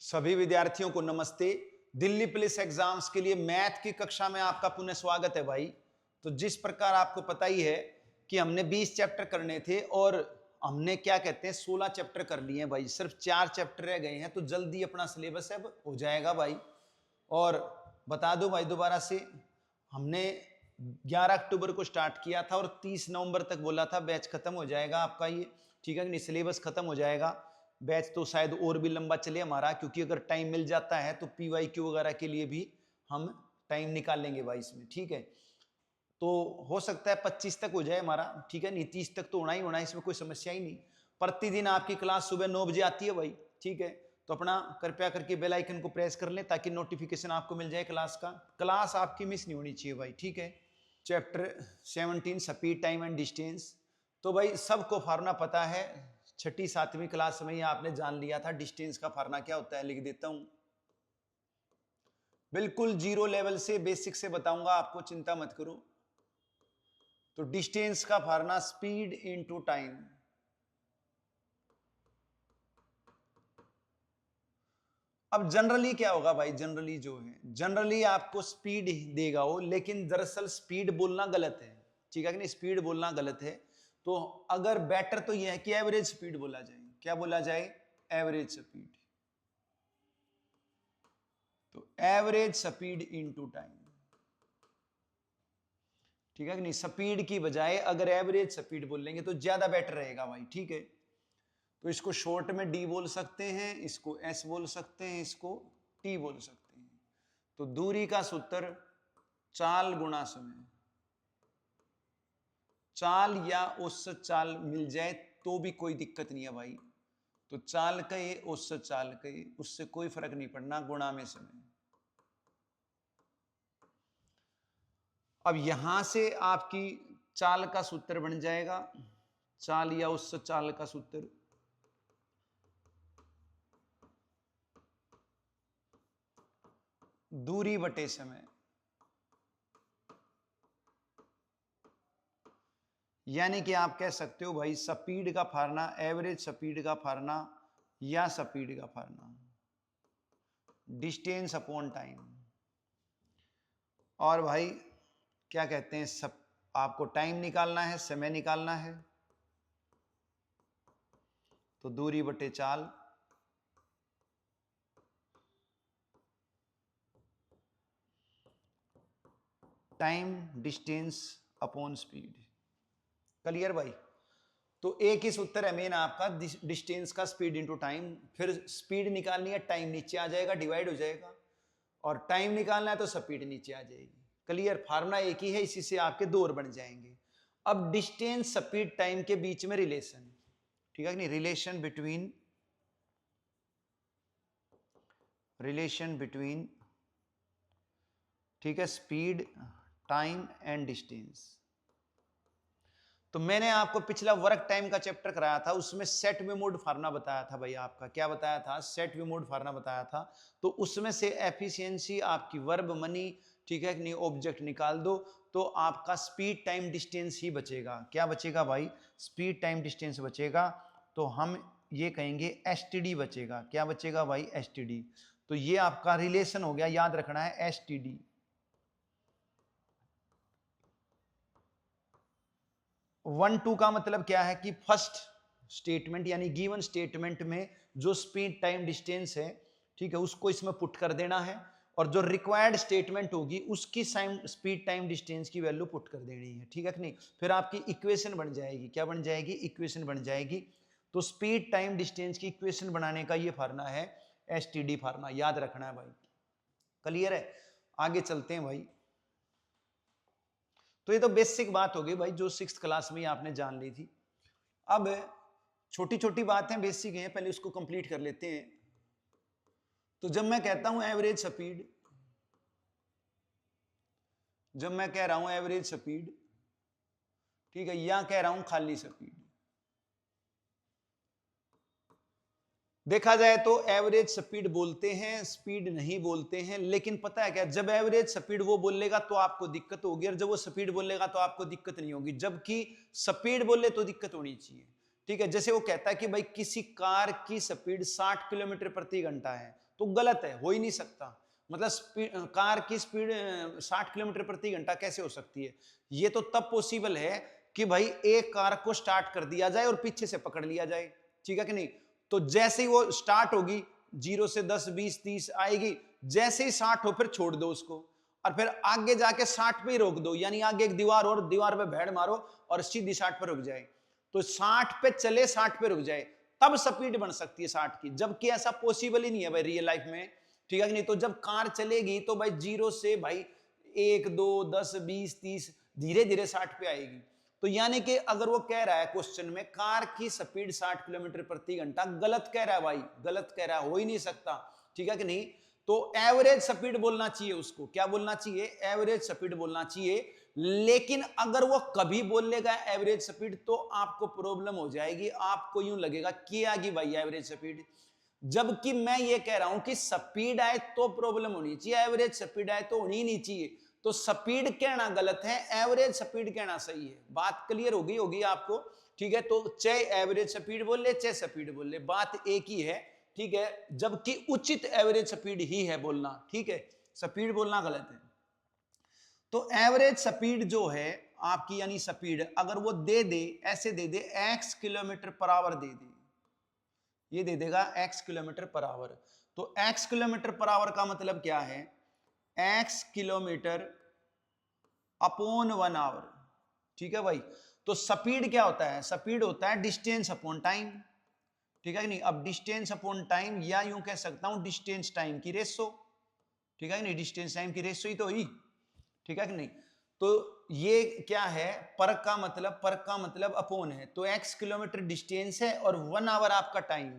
सभी विद्यार्थियों को नमस्ते। दिल्ली पुलिस एग्जाम्स के लिए मैथ की कक्षा में आपका पुनः स्वागत है भाई। तो जिस प्रकार आपको पता ही है कि हमने 20 चैप्टर करने थे और हमने क्या कहते हैं 16 चैप्टर कर लिए हैं भाई, सिर्फ 4 चैप्टर रह गए हैं। तो जल्दी अपना सिलेबस अब हो जाएगा भाई। और बता दो भाई दोबारा से, हमने 11 अक्टूबर को स्टार्ट किया था और 30 नवंबर तक बोला था बैच खत्म हो जाएगा आपका ये, ठीक है कि नहीं, सिलेबस खत्म हो जाएगा। बैच तो शायद और भी लंबा चले हमारा, क्योंकि अगर टाइम मिल जाता है तो PYQ वगैरह के लिए भी हम टाइम निकाल लेंगे भाई इसमें, ठीक है। तो हो सकता है 25 तक हो जाए हमारा, ठीक है नहीं, 30 तक तो होना ही होना है, इसमें कोई समस्या ही नहीं। प्रतिदिन आपकी क्लास सुबह 9 बजे आती है भाई, ठीक है। तो अपना कृपया करके बेल आइकन को प्रेस कर लें ताकि नोटिफिकेशन आपको मिल जाए क्लास का। क्लास आपकी मिस नहीं होनी चाहिए भाई, ठीक है। Chapter 17 speed time and distance. तो भाई सबको फार्मूला पता है, छठी सातवीं क्लास में ही आपने जान लिया था डिस्टेंस का फार्मूला क्या होता है। लिख देता हूं, बिल्कुल जीरो लेवल से बेसिक से बताऊंगा आपको, चिंता मत करो। तो डिस्टेंस का फार्मूला स्पीड इनटू टाइम। अब जनरली क्या होगा भाई, जनरली जो है जनरली आपको स्पीड देगा वो, लेकिन दरअसल स्पीड बोलना गलत है, ठीक है कि नहीं, स्पीड बोलना गलत है। तो अगर बेटर तो यह है कि एवरेज स्पीड बोला जाए। क्या बोला जाए? Average speed. तो एवरेज स्पीड इनटू टाइम, ठीक है कि नहीं। स्पीड की बजाय अगर एवरेज स्पीड बोल लेंगे तो ज्यादा बेटर रहेगा भाई, ठीक है। तो इसको शॉर्ट में D बोल सकते हैं, इसको S बोल सकते हैं, इसको T बोल सकते हैं। तो दूरी का सूत्र चाल गुणा समय। चाल या औसत चाल मिल जाए तो भी कोई दिक्कत नहीं है भाई। तो चाल कहे औसत चाल कहे उससे कोई फर्क नहीं पड़ना, गुणा में समय। अब यहां से आपकी चाल का सूत्र बन जाएगा, चाल या औसत चाल का सूत्र दूरी बटे समय। यानी कि आप कह सकते हो भाई स्पीड का फार्मूला, एवरेज स्पीड का फार्मूला या स्पीड का फार्मूला डिस्टेंस अपॉन टाइम। और भाई क्या कहते हैं, सब आपको टाइम निकालना है, समय निकालना है। तो दूरी बटे चाल, time distance upon speed. Clear भाई? तो एक ही सूत्र है मेन आपका, डिस्टेंस का स्पीड इनटू टाइम। फिर स्पीड निकालनी है, टाइम नीचे आ जाएगा, डिवाइड हो जाएगा। और टाइम निकालना है तो स्पीड नीचे आ जाएगी। क्लियर? फार्मूला एक ही है, इसी से आपके दो और बन जाएंगे। अब डिस्टेंस स्पीड टाइम के बीच में रिलेशन, ठीक है नहीं, रिलेशन बिटवीन, ठीक है, स्पीड टाइम एंड डिस्टेंस। तो मैंने आपको पिछला वर्क टाइम का चैप्टर कराया था, उसमें सेट विमोड फार्मूला बताया था भाई। आपका क्या बताया था? सेट विमोड फार्मूला बताया था। तो उसमें से एफिशिएंसी आपकी वर्ब मनी, ठीक है कि नहीं, ऑब्जेक्ट निकाल दो तो आपका स्पीड टाइम डिस्टेंस ही बचेगा। क्या बचेगा भाई? स्पीड टाइम डिस्टेंस बचेगा। तो हम ये कहेंगे STD बचेगा। क्या बचेगा भाई? STD। तो ये आपका रिलेशन हो गया, याद रखना है STD। 1-2 का मतलब क्या है कि फर्स्ट स्टेटमेंट यानी गिवन स्टेटमेंट में जो स्पीड टाइम डिस्टेंस है, ठीक है, उसको इसमें पुट कर देना है। और जो रिक्वायर्ड स्टेटमेंट होगी उसकी स्पीड टाइम डिस्टेंस की वैल्यू पुट कर देनी है, ठीक है कि नहीं। फिर आपकी इक्वेशन बन जाएगी। क्या बन जाएगी? इक्वेशन बन जाएगी। तो स्पीड टाइम डिस्टेंस की इक्वेशन बनाने का ये फार्मूला है STD फार्मूला, याद रखना है भाई। क्लियर है? आगे चलते हैं भाई। तो ये तो बेसिक बात हो गई भाई, जो 6th क्लास में आपने जान ली थी। अब छोटी छोटी बातें बेसिक हैं, पहले उसको कंप्लीट कर लेते हैं। तो जब मैं कहता हूं एवरेज स्पीड, जब मैं कह रहा हूं एवरेज स्पीड, ठीक है, या कह रहा हूं खाली स्पीड, देखा जाए तो एवरेज स्पीड बोलते हैं, स्पीड नहीं बोलते हैं। लेकिन पता है क्या, जब एवरेज स्पीड वो बोलेगा तो आपको दिक्कत होगी, और जब वो स्पीड बोलेगा तो आपको दिक्कत नहीं होगी। जबकि स्पीड बोले तो दिक्कत होनी चाहिए, ठीक है, जैसे वो कहता है कि भाई किसी कार की स्पीड 60 किलोमीटर प्रति घंटा है, तो गलत है, हो ही नहीं सकता। मतलब कार की स्पीड 60 किलोमीटर प्रति घंटा कैसे हो सकती है? ये तो तब पॉसिबल है कि भाई एक कार को स्टार्ट कर दिया जाए और पीछे से पकड़ लिया जाए, ठीक है कि नहीं? तो जैसे ही वो स्टार्ट होगी, 0 से 10, 20, 30 आएगी, जैसे ही 60 हो फिर छोड़ दो उसको, और फिर आगे जाके 60 पे ही रोक दो, यानी आगे एक दीवार और, दीवार पे भैड़ मारो और सीधी 60 पे रुक जाए। तो 60 पे चले, 60 पे रुक जाए, तब स्पीड बन सकती है 60 की, जबकि ऐसा पॉसिबल ही नहीं है भाई रियल लाइफ में, ठीक है कि नहीं? तो जब कार चलेगी तो भाई 0 से भाई 1, 2, 10, 20, 30 धीरे धीरे 60 पे आएगी। तो यानी कि अगर वो कह रहा है क्वेश्चन में कार की स्पीड 60 किलोमीटर प्रति घंटा, गलत कह रहा है भाई, गलत कह रहा है, हो ही नहीं सकता, ठीक है कि नहीं? तो एवरेज स्पीड बोलना चाहिए उसको, क्या बोलना चाहिए? एवरेज स्पीड बोलना चाहिए। लेकिन अगर वो कभी बोल लेगा एवरेज स्पीड तो आपको प्रॉब्लम हो जाएगी, आपको यूं लगेगा कि आगे भाई एवरेज स्पीड, जबकि मैं ये कह रहा हूं कि स्पीड आए तो प्रॉब्लम होनी चाहिए, एवरेज स्पीड आए तो होनी नहीं चाहिए। तो स्पीड कहना गलत है, एवरेज स्पीड कहना सही है। बात क्लियर होगी आपको, ठीक है? तो चाहे एवरेज स्पीड बोल ले चाहे स्पीड बोल ले, बात एक ही है, ठीक है? जबकि उचित एवरेज स्पीड ही है बोलना, ठीक है? स्पीड बोलना गलत है। तो एवरेज स्पीड जो है आपकी, यानी स्पीड अगर वो दे दे, ऐसे दे दे x किलोमीटर पर आवर दे दे, ये दे देगा x किलोमीटर पर आवर, तो x किलोमीटर पर आवर का मतलब क्या है? x किलोमीटर अपॉन 1 आवर, ठीक है भाई? तो स्पीड क्या होता है? स्पीड होता है डिस्टेंस अपॉन टाइम, ठीक है कि नहीं? अब डिस्टेंस अपॉन टाइम, या यूं कह सकता हूं डिस्टेंस टाइम की रेशो, ठीक है कि नहीं? डिस्टेंस टाइम की रेशो ही तो हुई, ठीक है कि नहीं? तो ये क्या है? पर का मतलब अपॉन है, तो x किलोमीटर डिस्टेंस है और 1 आवर आपका टाइम,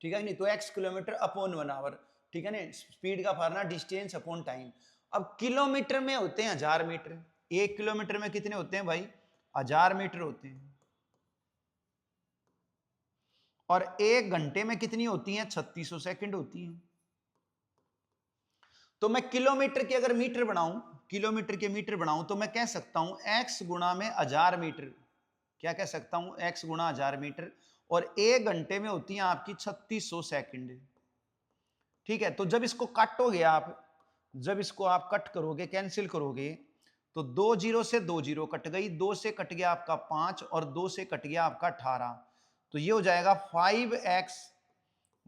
ठीक है कि नहीं? तो x किलोमीटर अपॉन 1 आवर, ठीक है ना? स्पीड का फॉर्मूला डिस्टेंस अपॉन टाइम। अब किलोमीटर में होते हैं 1000 मीटर, 1 किलोमीटर में कितने होते हैं भाई? 1000 मीटर होते हैं। और 1 घंटे में कितनी होती हैं? 3600 सेकंड होती हैं। तो मैं किलोमीटर के अगर मीटर बनाऊं, किलोमीटर के मीटर बनाऊं, तो मैं कह सकता हूं x गुणा में 1000 मीटर, क्या कह सकता हूं? x गुणा 1000 मीटर, और 1 घंटे में होती हैं आपकी 3600 सेकंड, ठीक है? तो जब इसको काटोगे आप, जब इसको आप कट करोगे, कैंसिल करोगे, तो 2 जीरो से 2 जीरो कट गई, 2 से कट गया आपका 5 और 2 से कट गया आपका 18, तो ये हो जाएगा 5x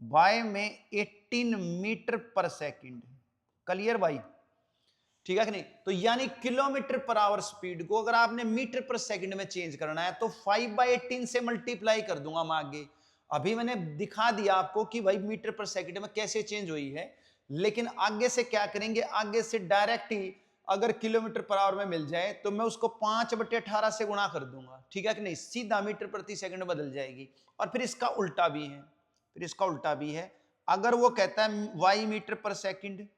बाय में 18 मीटर पर सेकंड। क्लियर भाई, ठीक है कि नहीं? तो यानी किलोमीटर पर आवर स्पीड को अगर आपने मीटर पर सेकंड में चेंज करना है तो 5/18 से मल्टीप्लाई कर दूंगा मैं आगे। अभी मैंने दिखा दिया आपको कि भाई मीटर पर सेकंड में कैसे चेंज हुई है, लेकिन आगे से क्या करेंगे? आगे से डायरेक्ट ही अगर किलोमीटर पर आवर में मिल जाए तो मैं उसको 5/18 से गुणा कर दूंगा, ठीक है कि नहीं? सीधा मीटर प्रति सेकंड बदल जाएगी। और फिर इसका उल्टा भी है, फिर इसका उल्टा भी है। अगर वो कहता है y मीटर पर सेकंड,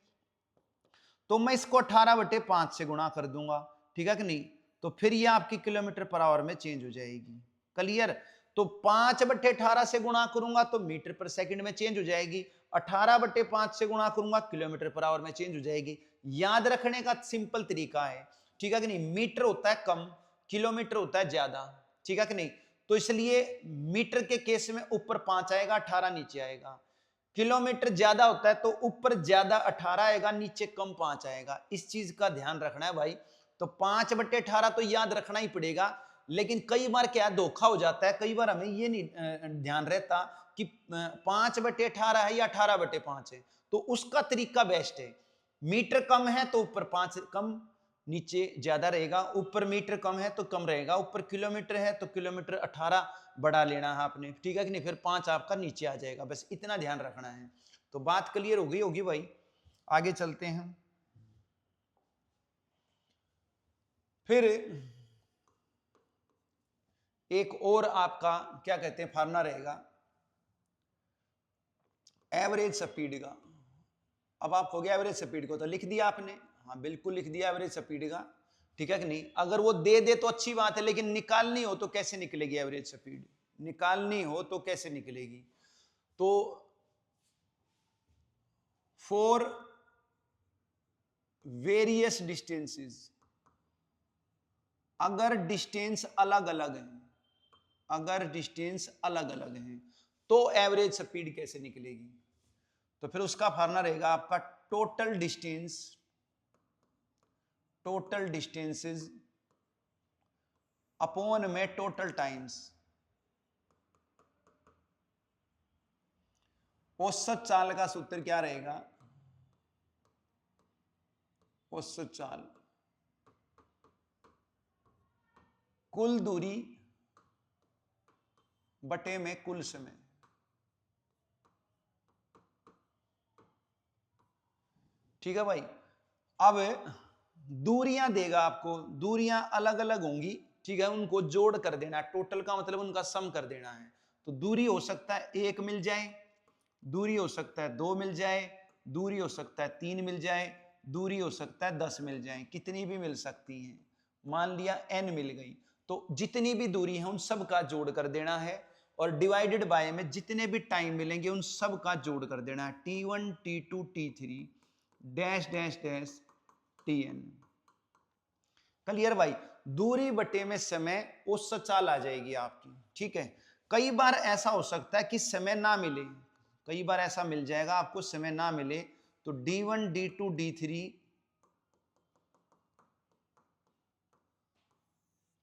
तो मैं इसको 18/5 से गुणा कर दूंगा, ठीक है कि नहीं? तो फिर ये आपकी किलोमीटर पर आवर में चेंज हो जाएगी। क्लियर? तो 5/18 से गुणा करूंगा तो मीटर पर सेकंड में चेंज हो जाएगी, 18/5 से गुणा करूंगा किलोमीटर पर आवर में चेंज हो जाएगी। याद रखने का सिंपल तरीका है, ठीक है कि नहीं? मीटर होता है कम, किलोमीटर होता है ज्यादा, ठीक है कि नहीं? तो इसलिए मीटर के केस में ऊपर 5 आएगा, 18 नीचे आएगा। किलोमीटर ज्यादा होता है तो ऊपर ज्यादा 18 आएगा, नीचे कम 5 आएगा। इस चीज का ध्यान रखना है भाई। तो 5/18 तो याद रखना ही पड़ेगा, लेकिन कई बार क्या धोखा हो जाता है, कई बार हमें ये नहीं ध्यान रहता कि 5/18 है या 18/5 है। तो उसका तरीका बेस्ट है, मीटर कम है तो ऊपर 5 कम, नीचे ज्यादा रहेगा। ऊपर मीटर कम है तो कम रहेगा, ऊपर किलोमीटर है तो किलोमीटर 18 बढ़ा लेना है आपने, ठीक है कि नहीं? फिर 5 आपका नीचे आ जाएगा, बस इतना ध्यान रखना है। तो बात क्लियर हो गई होगी भाई, आगे चलते हैं। फिर एक और आपका क्या कहते हैं फार्मूला रहेगा एवरेज स्पीड का। अब आप हो गया एवरेज स्पीड को तो लिख दिया आपने, हाँ बिल्कुल लिख दिया एवरेज स्पीड का, ठीक है कि नहीं? अगर वो दे दे तो अच्छी बात है, लेकिन निकालनी हो तो कैसे निकलेगी एवरेज स्पीड? निकालनी हो तो कैसे निकलेगी? तो फॉर वेरियस डिस्टेंसेस, अगर डिस्टेंस अलग अलग है, अगर डिस्टेंस अलग अलग हैं तो एवरेज स्पीड कैसे निकलेगी? तो फिर उसका फार्मूला रहेगा आपका टोटल डिस्टेंसेस अपॉन में टोटल टाइम्स। औसत चाल का सूत्र क्या रहेगा? औसत चाल कुल दूरी बटे में कुल समय। ठीक है भाई। अब दूरियां देगा आपको, दूरियां अलग अलग होंगी, ठीक है, उनको जोड़ कर देना है। टोटल का मतलब उनका सम कर देना है। तो दूरी हो सकता है 1 मिल जाए, दूरी हो सकता है 2 मिल जाए, दूरी हो सकता है 3 मिल जाए, दूरी हो सकता है 10 मिल जाए, कितनी भी मिल सकती हैं। मान लिया n मिल गई, तो जितनी भी दूरी है उन सब का जोड़ कर देना है, और डिवाइडेड बाय में जितने भी टाइम मिलेंगे उन सब का जोड़ कर देना है। t1 t2 t3 dash dash dash tn। Clear भाई? दूरी बटे में समय औसत चाल आ जाएगी आपकी। ठीक है। कई बार ऐसा हो सकता है कि समय ना मिले, कई बार ऐसा मिल जाएगा आपको समय ना मिले, तो d1 d2 d3,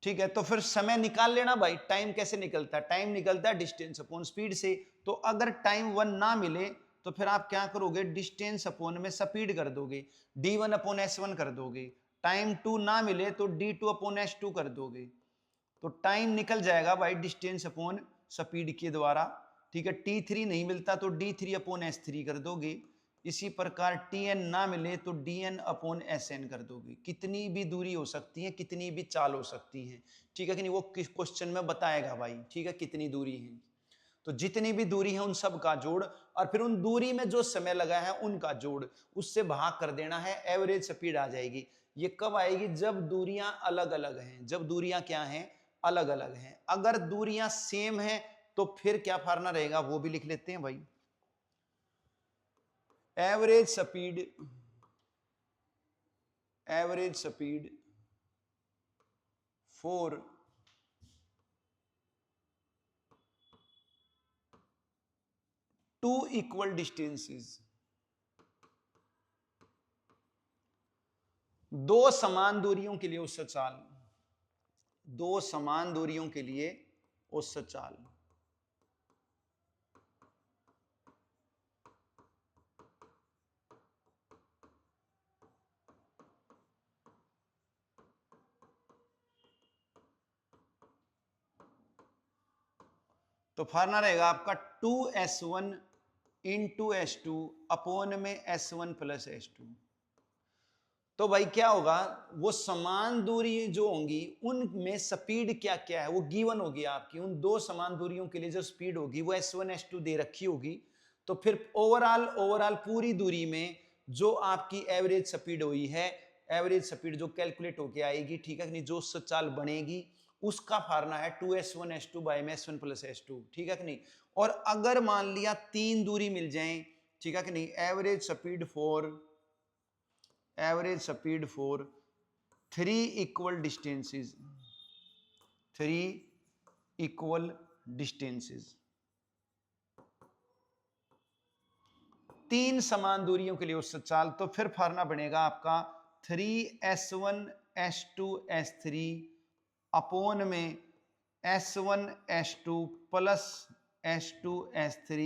ठीक है, तो फिर समय निकाल लेना भाई। टाइम कैसे निकलता है? टाइम निकलता है डिस्टेंस अपॉन स्पीड से। तो अगर टाइम 1 ना मिले तो फिर आप क्या करोगे? डिस्टेंस अपॉन में स्पीड कर दोगे, d1 अपॉन s1 कर दोगे। टाइम 2 ना मिले तो d2 अपॉन s2 कर दोगे। तो टाइम निकल जाएगा भाई डिस्टेंस अपॉन स्पीड के द्वारा। ठीक है। t3 नहीं मिलता तो d3 अपॉन s3 कर दोगे। इसी प्रकार tn ना मिले तो dn अपॉन sn कर दोगे। कितनी भी दूरी हो सकती है, कितनी भी चाल हो सकती है, ठीक है कि नहीं, वो किस क्वेश्चन में बताएगा भाई। ठीक है, कितनी दूरी है, तो जितनी भी दूरी है उन सब का जोड़, और फिर उन दूरी में जो समय लगा है उनका जोड़, उससे भाग कर देना है, एवरेज स्पीड आ जाएगी। ये कब आएगी? जब दूरियां अलग अलग हैं। जब दूरियां क्या हैं? अलग अलग हैं। अगर दूरियां सेम हैं तो फिर क्या फार्मूला रहेगा वो भी लिख लेते हैं भाई। Average speed for two equal distances, दो समान दूरियों के लिए औसत चाल, दो समान दूरियों के लिए औसत चाल। तो फार्मूला रहेगा आपका 2s1 इंटू s2 अपॉन में s1 प्लस s2। तो भाई क्या होगा? वो समान दूरी जो होंगी उनमें स्पीड क्या क्या है वो गिवन होगी आपकी। उन दो समान दूरियों के लिए जो स्पीड होगी वो s1 s2 दे रखी होगी। तो फिर ओवरऑल पूरी दूरी में जो आपकी एवरेज स्पीड हुई है, एवरेज स्पीड जो कैलकुलेट होके आएगी, ठीक है कि नहीं, जो चाल बनेगी, उसका फार्मूला है 2s1 s2 बाय में s1 प्लस s2। ठीक है कि नहीं। और अगर मान लिया तीन दूरी मिल जाए, ठीक है कि नहीं, average speed for three equal distances, तीन समान दूरियों के लिए औसत चाल, तो फिर फार्मूला बनेगा आपका 3s1 s2 s3 अपॉन में s1 s2 plus s2 s3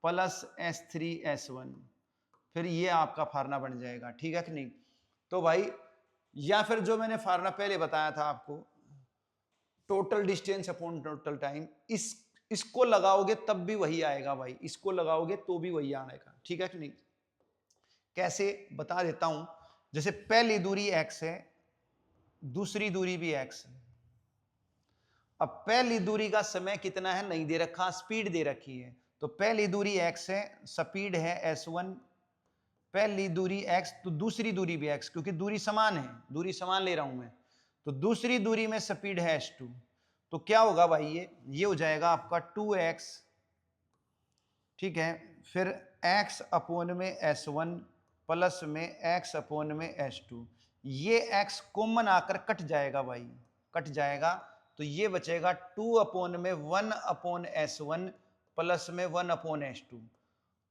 plus s3 s1। फिर ये आपका फार्मूला बन जाएगा। ठीक है कि नहीं। तो भाई, या फिर जो मैंने फार्मूला पहले बताया था आपको, total distance upon total time, इसको लगाओगे तब भी वही आएगा भाई, इसको लगाओगे तो भी वही आएगा। ठीक है कि नहीं। कैसे बता देता हूं। जैसे पहली दूरी x है, दूसरी दूरी भी x है। अब पहली दूरी का समय कितना है नहीं दे रखा, स्पीड दे रखी है। तो पहली दूरी x है, स्पीड है s1, पहली दूरी x, तो दूसरी दूरी भी x, क्योंकि दूरी समान है, दूरी समान ले रहा हूं मैं। तो दूसरी दूरी में स्पीड है s2। तो क्या होगा भाई? ये हो जाएगा आपका 2x, ठीक है, फिर x अपोन में s1 प्लस में x अपोन में s2। ये x कॉमन आकर कट जाएगा भाई, कट जाएगा। तो ये बचेगा 2/1/s1 प्लस में 1/s2।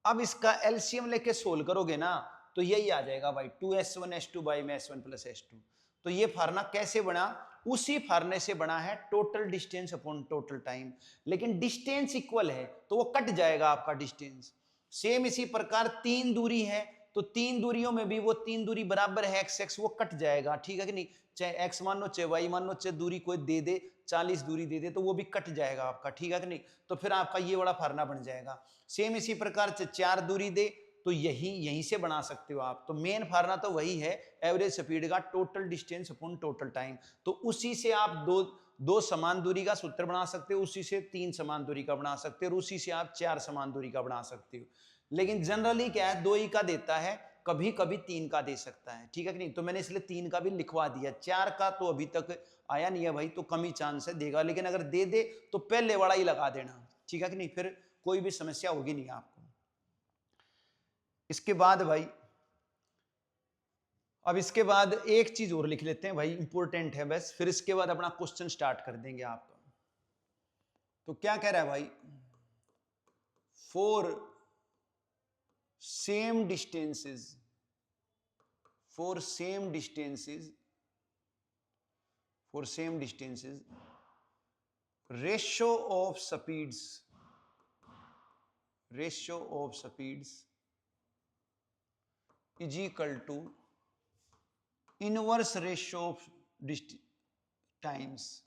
अब इसका एलसीएम लेके सोल्व करोगे ना तो यही आ जाएगा भाई 2s1s2 बाई में s1 प्लस s2। तो ये फार्मूला कैसे बना, उसी फार्मूले से बना है, total distance upon total time. लेकिन डिस्टेंस इक्वल है तो वो कट जाएगा आपका डिस्टेंस। सेम इसी प्रकार 3 दूरी है तो 3 दूरियों में भी वो 3 दूरी बराबर है x x, वो कट जाएगा, ठीक है कि नहीं। चाहे x मान लो चाहे y मान लो, चाहे दूरी कोई दे दे 40 दूरी दे दे तो वो भी कट जाएगा आपका, ठीक है कि नहीं। तो फिर आपका ये वाला फार्मूला बन जाएगा। सेम इसी प्रकार से 4 दूरी दे तो यहीं से बना सकते हो आप। तो मेन फार्मूला तो वही है, एवरेज स्पीड का total distance upon total time. तो उसी से आप दो समान दूरी का सूत्र बना सकते हो, उसी से 3 समान दूरी का बना सकते हो, और उसी से आप 4 समान दूरी का बना सकते हो। लेकिन जनरली क्या है, 2 ही का देता है, कभी कभी 3 का दे सकता है, ठीक है कि नहीं। तो मैंने इसलिए 3 का भी लिखवा दिया, 4 का तो अभी तक आया नहीं है भाई, तो कम ही चांस है देगा। लेकिन अगर दे दे तो पहले वाला ही लगा देना, ठीक है कि नहीं, फिर कोई भी समस्या होगी नहीं आपको। इसके बाद भाई, अब इसके बाद एक चीज और लिख लेते हैं भाई, इंपॉर्टेंट है बस, फिर इसके बाद अपना क्वेश्चन स्टार्ट कर देंगे आपका। तो क्या कह रहा है भाई, for same distances ratio of speeds is equal to inverse ratio of times।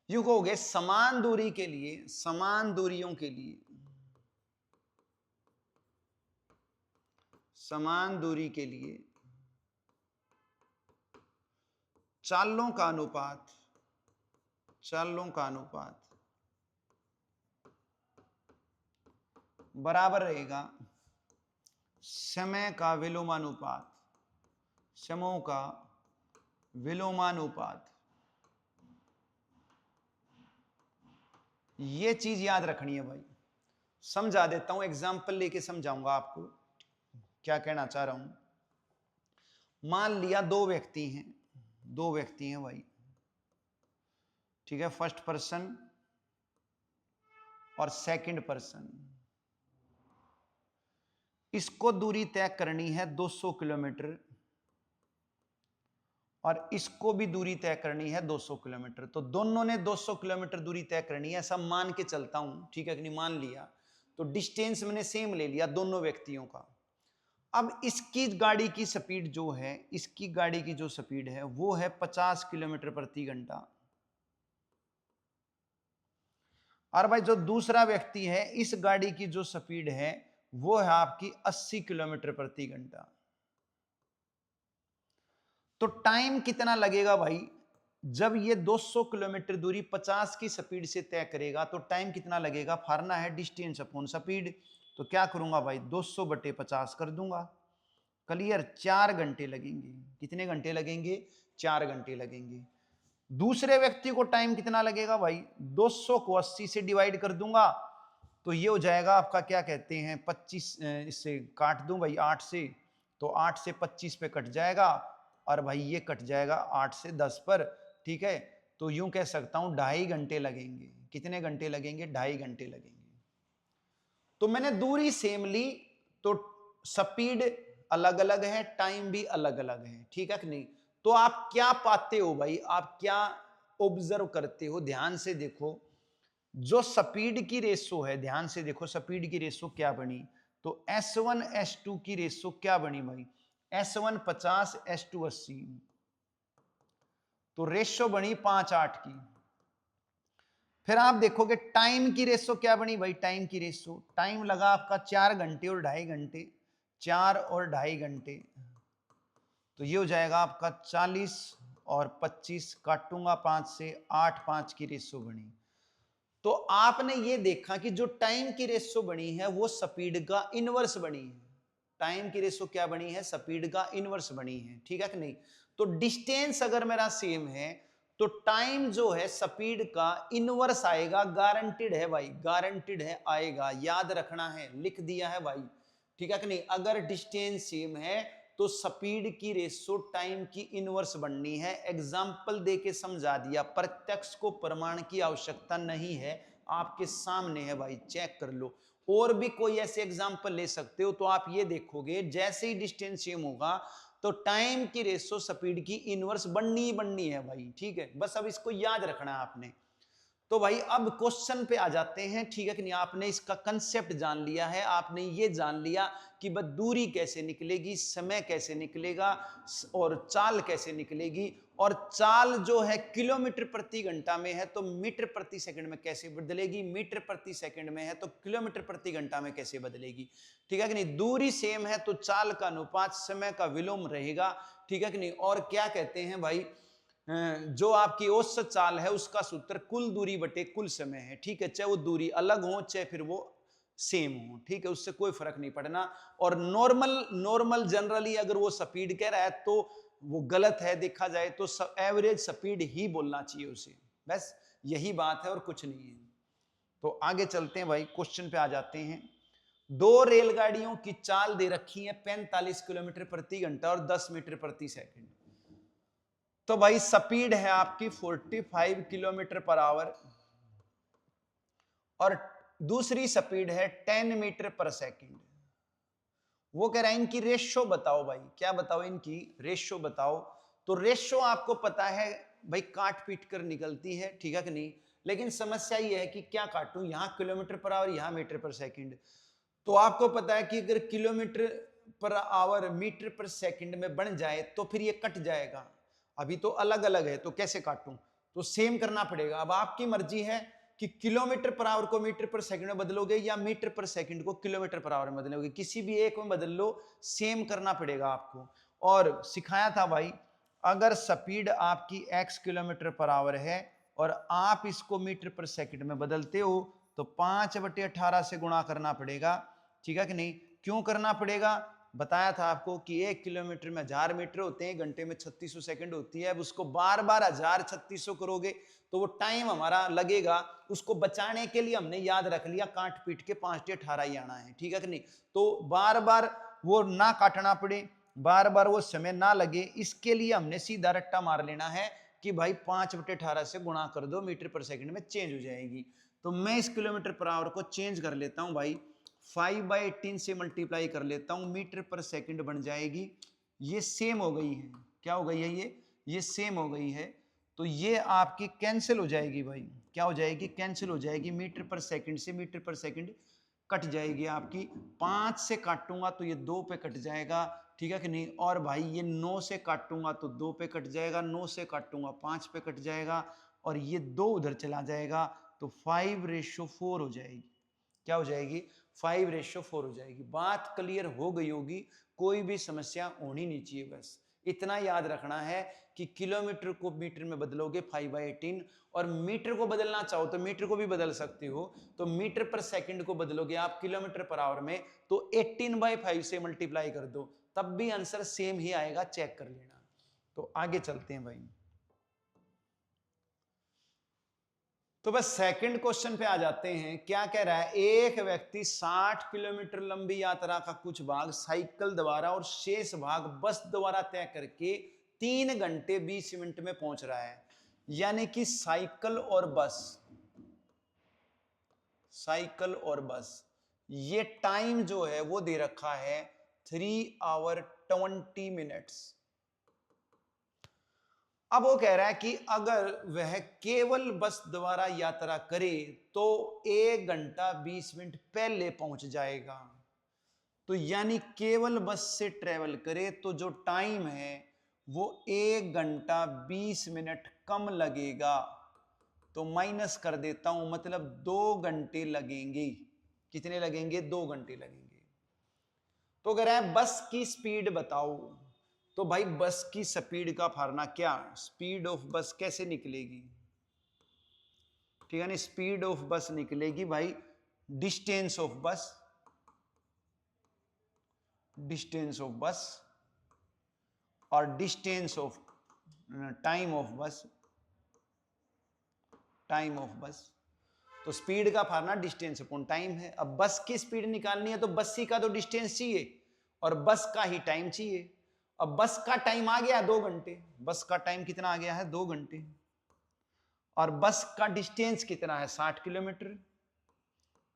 You कहोगे समान दूरी के लिए, समान दूरियों के लिए, समान दूरी के लिए चालों का अनुपात बराबर रहेगा समय का विलोमानुपात। ये चीज याद रखनी है भाई। समझा देता हूं, एग्जाम्पल लेके समझाऊंगा आपको क्या कहना चाह रहा हूं। मान लिया 2 व्यक्ति हैं भाई, ठीक है, फर्स्ट पर्सन और सेकंड पर्सन। इसको दूरी तय करनी है 200 किलोमीटर और इसको भी दूरी तय करनी है 200 किलोमीटर। तो दोनों ने 200 किलोमीटर दूरी तय करनी है, ऐसा मान के चलता हूं, ठीक है कि नहीं, मान लिया। तो डिस्टेंस मैंने सेम ले लिया दोनों व्यक्तियों का। अब इसकी गाड़ी की स्पीड जो है वो है 50 किलोमीटर प्रति घंटा। और भाई जो दूसरा व्यक्ति है, इस गाड़ी की जो स्पीड है वो है आपकी 80 किलोमीटर प्रति घंटा। तो टाइम कितना लगेगा भाई, जब ये 200 किलोमीटर दूरी 50 की स्पीड से तय करेगा तो टाइम कितना लगेगा। फार्मूला है डिस्टेंस अपॉन स्पीड। तो क्या करूंगा भाई, 200/50 कर दूंगा। क्लियर, 4 घंटे लगेंगे। कितने घंटे लगेंगे, 4 घंटे लगेंगे। दूसरे व्यक्ति को टाइम कितना लगेगा भाई, 200 को 80 से डिवाइड कर दूंगा तो ये हो जाएगा आपका, क्या कहते हैं, 25, इससे काट दूं भाई 8 से, तो 8 से 25 पे कट जाएगा, और भाई ये कट जाएगा 8 से 10 पर, ठीक है। तो यूं कह सकता हूं 2.5 घंटे लगेंगे। कितने घंटे लगेंगे, 2.5 घंटे लगेंगे। तो मैंने दूरी सेम ली तो स्पीड अलग अलग है, टाइम भी अलग अलग है, ठीक है कि नहीं। तो आप क्या पाते हो भाई, आप क्या ऑब्जर्व करते हो, ध्यान से देखो। जो स्पीड की रेशो है, ध्यान से देखो, स्पीड की रेशो क्या बनी। तो S1 S2 की रेशो क्या बनी भाई, S1 50 S2 80। तो रेशो बनी 5:8 की। फिर आप देखोगे टाइम की रेशो क्या बनी भाई, टाइम लगा आपका 4 घंटे और 2.5 घंटे, 4 और 2.5 घंटे। तो ये हो जाएगा आपका 40 और 25, काटूंगा 5 से, 8-5 की रेशो बनी। तो आपने ये देखा कि जो टाइम की रेशो बनी है वो स्पीड का इनवर्स बनी है। टाइम की रेशो क्या बनी है, स्पीड का इनवर्स बनी है, ठीक है कि नहीं। तो डिस्टेंस अगर मेरा सेम है तो टाइम जो है स्पीड का इनवर्स आएगा, गारंटेड है भाई, गारंटेड है, आएगा। याद रखना है, लिख दिया है भाई, ठीक है कि नहीं। अगर डिस्टेंस सेम है तो स्पीड की रेशो टाइम की इनवर्स बननी है। एग्जाम्पल देके समझा दिया, प्रत्यक्ष को प्रमाण की आवश्यकता नहीं है, आपके सामने है भाई, चेक कर लो। और भी कोई ऐसे एग्जाम्पल ले सकते हो, तो आप ये देखोगे जैसे ही डिस्टेंस सेम होगा तो टाइम की रेशो स्पीड की इनवर्स बननी ही बननी है भाई, ठीक है। बस अब इसको याद रखना है आपने। तो भाई अब क्वेश्चन पे आ जाते हैं, ठीक है कि नहीं। आपने इसका कंसेप्ट जान लिया है, आपने ये जान लिया कि बस दूरी कैसे निकलेगी, समय कैसे निकलेगा और चाल कैसे निकलेगी। और चाल जो है किलोमीटर प्रति घंटा में है तो मीटर प्रति सेकंड में कैसे बदलेगी, मीटर प्रति सेकंड में है तो किलोमीटर प्रति घंटा में कैसे बदलेगी, ठीक है कि नहीं। दूरी सेम है तो चाल का अनुपात समय का विलोम रहेगा, ठीक है कि नहीं। और क्या कहते हैं भाई, जो आपकी औसत चाल है उसका सूत्र कुल दूरी बटे कुल समय है, ठीक है। चाहे वो दूरी अलग हो चाहे फिर वो सेम हो, ठीक है, उससे कोई फर्क नहीं पड़ना। और नॉर्मल जनरली अगर वो स्पीड कह रहा है तो वो गलत है, देखा जाए तो एवरेज स्पीड ही बोलना चाहिए उसे, बस यही बात है और कुछ नहीं है। तो आगे चलते हैं भाई, क्वेश्चन पे आ जाते हैं। दो रेलगाड़ियों की चाल दे रखी है 45 किलोमीटर प्रति घंटा और 10 मीटर प्रति सेकंड। तो भाई स्पीड है आपकी 45 किलोमीटर पर आवर और दूसरी स्पीड है 10 मीटर पर सेकंड। वो कह रहा है इनकी रेशो बताओ भाई, क्या बताओ, इनकी रेशो बताओ। तो रेशो आपको पता है भाई, काट पीट कर निकलती है, ठीक है कि नहीं। लेकिन समस्या ये है कि क्या काटूं, यहां किलोमीटर पर आवर, यहां मीटर पर सेकंड। तो आपको पता है कि अगर किलोमीटर पर आवर मीटर पर सेकंड में बन जाए तो फिर ये कट जाएगा। अभी तो अलग अलग है तो कैसे काटूं, तो सेम करना पड़ेगा। अब आपकी मर्जी है कि किलोमीटर पर आवर को मीटर पर सेकंड में बदलोगे या मीटर पर सेकंड को किलोमीटर पर आवर में बदलोगे, किसी भी एक में बदल लो, सेम करना पड़ेगा आपको। और सिखाया था भाई, अगर स्पीड आपकी x किलोमीटर पर आवर है और आप इसको मीटर पर सेकंड में बदलते हो तो 5/18 से गुणा करना पड़ेगा, ठीक है कि नहीं। क्यों करना पड़ेगा, बताया था आपको कि 1 किलोमीटर में 1000 मीटर होते हैं, घंटे में 3600 सेकंड होती है। अब उसको बार बार 1000 करोगे तो वो टाइम हमारा लगेगा, उसको बचाने के लिए हमने याद रख लिया काट पीट के 5/18 ही आना है, ठीक है कि नहीं। तो बार बार वो ना काटना पड़े, बार बार वो समय ना लगे, इसके लिए हमने सीधा रट्टा मार लेना है कि भाई 5/18 से गुणा कर दो, मीटर पर सेकंड में चेंज हो जाएगी। तो मैं इस किलोमीटर पर आवर को चेंज कर लेता हूं भाई, 5/18 से मल्टीप्लाई कर लेता हूं, मीटर पर सेकंड बन जाएगी। ये सेम हो गई है, क्या हो गई है, ये सेम हो गई है। तो ये आपकी कैंसिल हो जाएगी भाई, क्या हो जाएगी, कैंसिल हो जाएगी। मीटर पर सेकंड से मीटर पर सेकंड कट जाएगी आपकी। 5 से काटूंगा तो ये 2 पे कट जाएगा, ठीक है कि नहीं। और भाई ये 9 से काटूंगा तो 2 पे कट जाएगा, 9 से काटूंगा 5 पे कट जाएगा और ये 2 उधर चला जाएगा तो 5/4 हो जाएगी। क्या हो जाएगी, 5/4 हो जाएगी। बात क्लियर हो गई होगी, कोई भी समस्या होनी नहीं चाहिए। बस इतना याद रखना है कि किलोमीटर को मीटर में बदलोगे 5/18 और मीटर को बदलना चाहो तो मीटर को भी बदल सकते हो। तो मीटर पर सेकंड को बदलोगे आप किलोमीटर पर आवर में तो 18/5 से मल्टीप्लाई कर दो, तब भी आंसर सेम ही आएगा, चेक कर लेना। तो आगे चलते हैं भाई। तो बस सेकंड क्वेश्चन पे आ जाते हैं। क्या कह रहा है, एक व्यक्ति 60 किलोमीटर लंबी यात्रा का कुछ भाग साइकिल द्वारा और शेष भाग बस द्वारा तय करके 3 घंटे 20 मिनट में पहुंच रहा है। यानी कि साइकिल और बस ये टाइम जो है वो दे रखा है 3 hours 20 minutes। अब वो कह रहा है कि अगर वह केवल बस द्वारा यात्रा करे तो 1 घंटा 20 मिनट पहले पहुंच जाएगा। तो यानी केवल बस से ट्रेवल करे तो जो टाइम है वो 1 घंटा 20 मिनट कम लगेगा। तो माइनस कर देता हूं, मतलब 2 घंटे लगेंगे। कितने लगेंगे, 2 घंटे लगेंगे। तो कह रहा है बस की स्पीड बताओ। तो भाई बस की स्पीड का फार्मूला क्या, स्पीड ऑफ बस कैसे निकलेगी, ठीक है ना। स्पीड ऑफ बस निकलेगी भाई डिस्टेंस ऑफ बस और डिस्टेंस ऑफ टाइम ऑफ बस तो स्पीड का फार्मूला डिस्टेंस अपॉन टाइम है। अब बस की स्पीड निकालनी है तो बस ही का तो डिस्टेंस चाहिए और बस का ही टाइम चाहिए। अब बस का टाइम आ गया 2 घंटे, बस का टाइम कितना आ गया है 2 घंटे, और बस का डिस्टेंस कितना है 60 किलोमीटर।